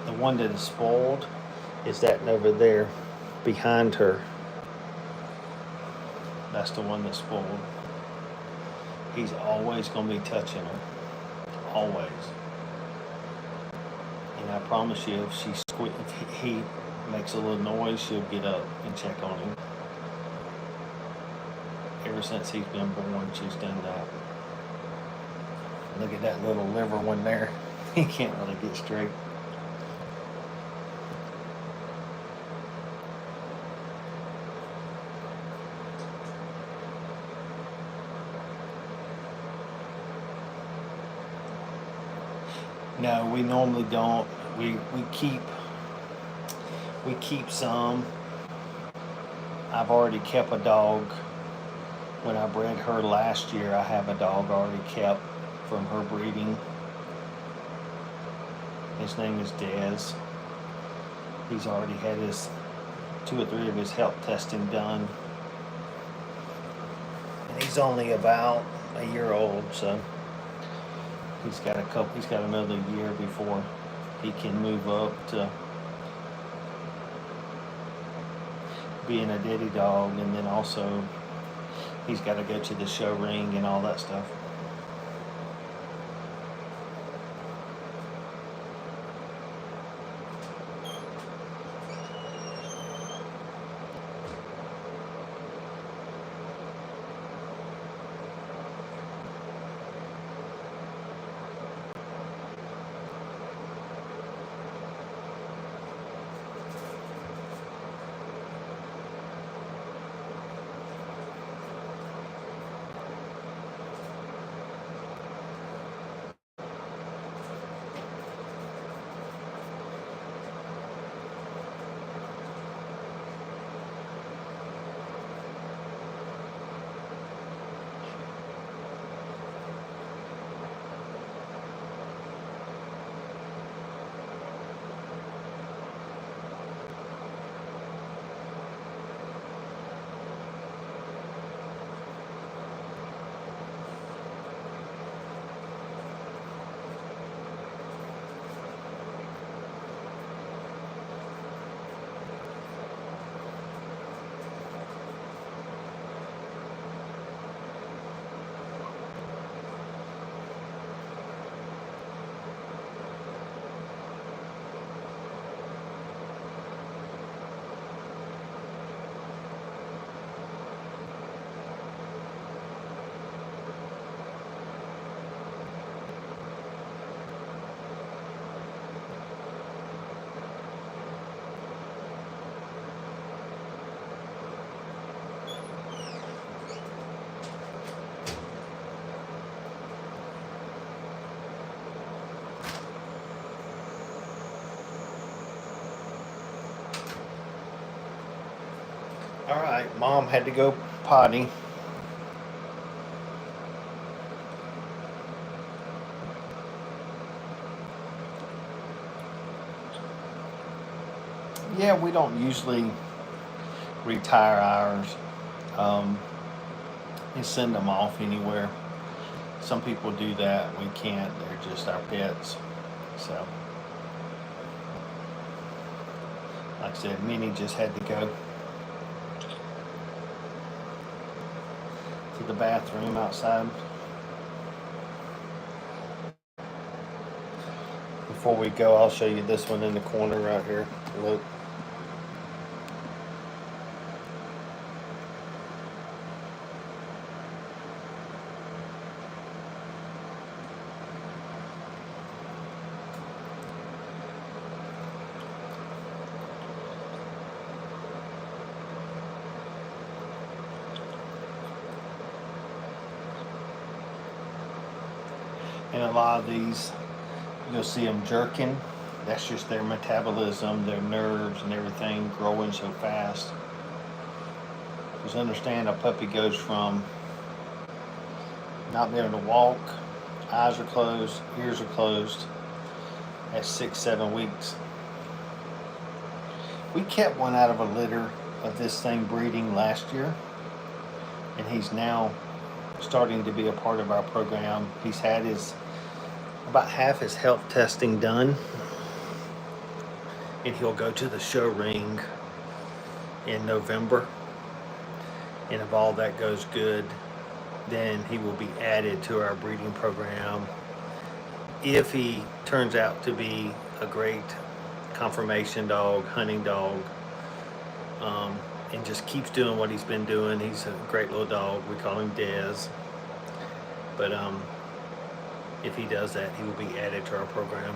The one that is spoiled is that over there behind her. That's the one that's spoiled. He's always going to be touching her. Always. And I promise you, if he makes a little noise, she'll get up and check on him. Ever since he's been born, she's done that. Look at that little liver one there. He can't really get straight. No, we normally don't. We keep some. I've already kept a dog. When I bred her last year, I have a dog already kept from her breeding. His name is Dez. He's already had his 2 or 3 of his health testing done. And he's only about a year old, so he's got another year before he can move up to being a daddy dog, and then also he's got to go to the show ring and all that stuff. All right, Mom had to go potty. Yeah, we don't usually retire ours and send them off anywhere. Some people do that. We can't. They're just our pets. So, like I said, Minnie just had to go to the bathroom outside. Before we go, I'll show you this one in the corner right here. Look. And a lot of these, you'll see them jerking. That's just their metabolism, their nerves and everything growing so fast. Because understand, a puppy goes from not being able to walk, eyes are closed, ears are closed, at 6-7 weeks. We kept one out of a litter of this thing breeding last year, and he's now starting to be a part of our program. He's had about half his health testing done, and he'll go to the show ring in November, and if all that goes good, then he will be added to our breeding program. If he turns out to be a great conformation dog, hunting dog, and just keeps doing what he's been doing, he's a great little dog. We call him Dez. But if he does that, he will be added to our program.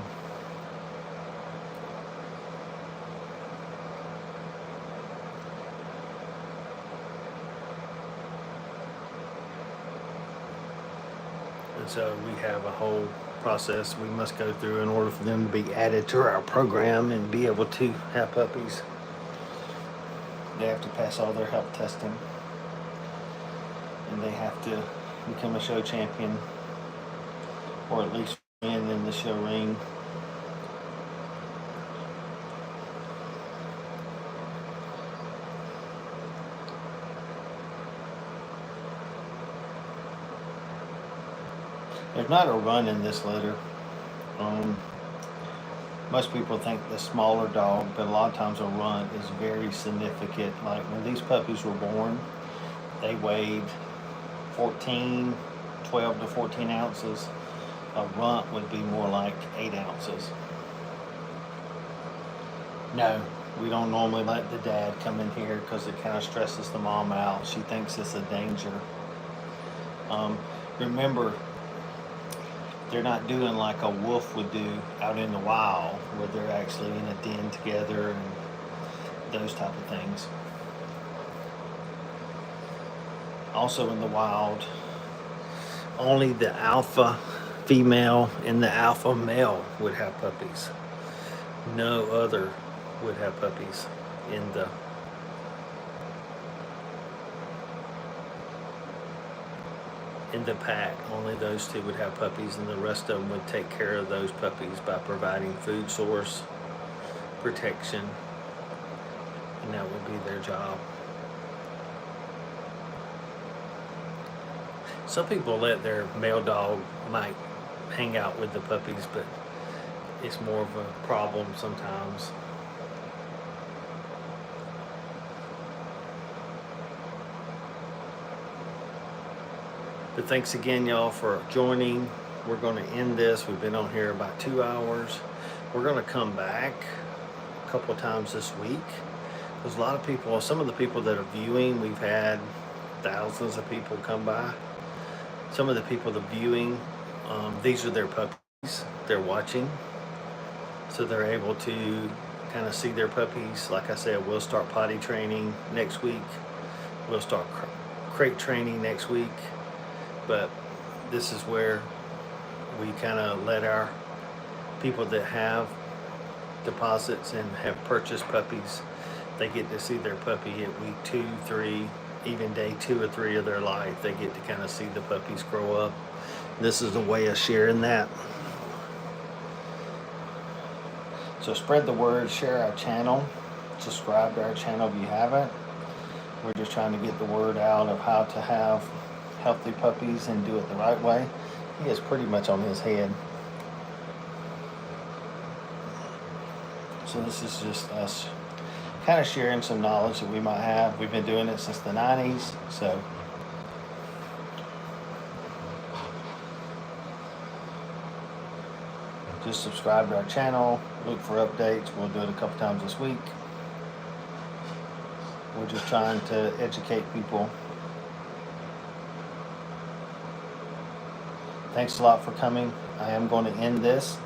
And so we have a whole process we must go through in order for them to be added to our program and be able to have puppies. They have to pass all their health testing, and they have to become a show champion, or at least win in the show ring. There's not a run in this litter. Most people think the smaller dog, but a lot of times a run is very significant. Like when these puppies were born, they weighed 12 to 14 ounces. A runt would be more like 8 ounces. No, we don't normally let the dad come in here because it kind of stresses the mom out. She thinks it's a danger. Remember, they're not doing like a wolf would do out in the wild, where they're actually in a den together and those type of things. Also in the wild, only the alpha female and the alpha male would have puppies. No other would have puppies in the pack. Only those two would have puppies, and the rest of them would take care of those puppies by providing food source, protection, and that would be their job. Some people let their male dog might hang out with the puppies, but it's more of a problem sometimes. But thanks again, y'all, for joining. We're going to end this. We've been on here about 2 hours. We're going to come back a couple of times this week. There's a lot of people, some of the people that are viewing, we've had thousands of people come by. Some of the people that are viewing, these are their puppies they're watching. So they're able to kind of see their puppies. Like I said, we'll start potty training next week. We'll start crate training next week. But this is where we kind of let our people that have deposits and have purchased puppies, they get to see their puppy at week 2, 3, even day 2 or 3 of their life. They get to kind of see the puppies grow up. This is a way of sharing that. So spread the word, share our channel. subscribe to our channel if you haven't. We're just trying to get the word out of how to have healthy puppies and do it the right way. He is pretty much on his head. So this is just us kind of sharing some knowledge that we might have. We've been doing it since the 90s, so just subscribe to our channel, look for updates. We'll do it a couple times this week. We're just trying to educate people. Thanks a lot for coming. I am going to end this.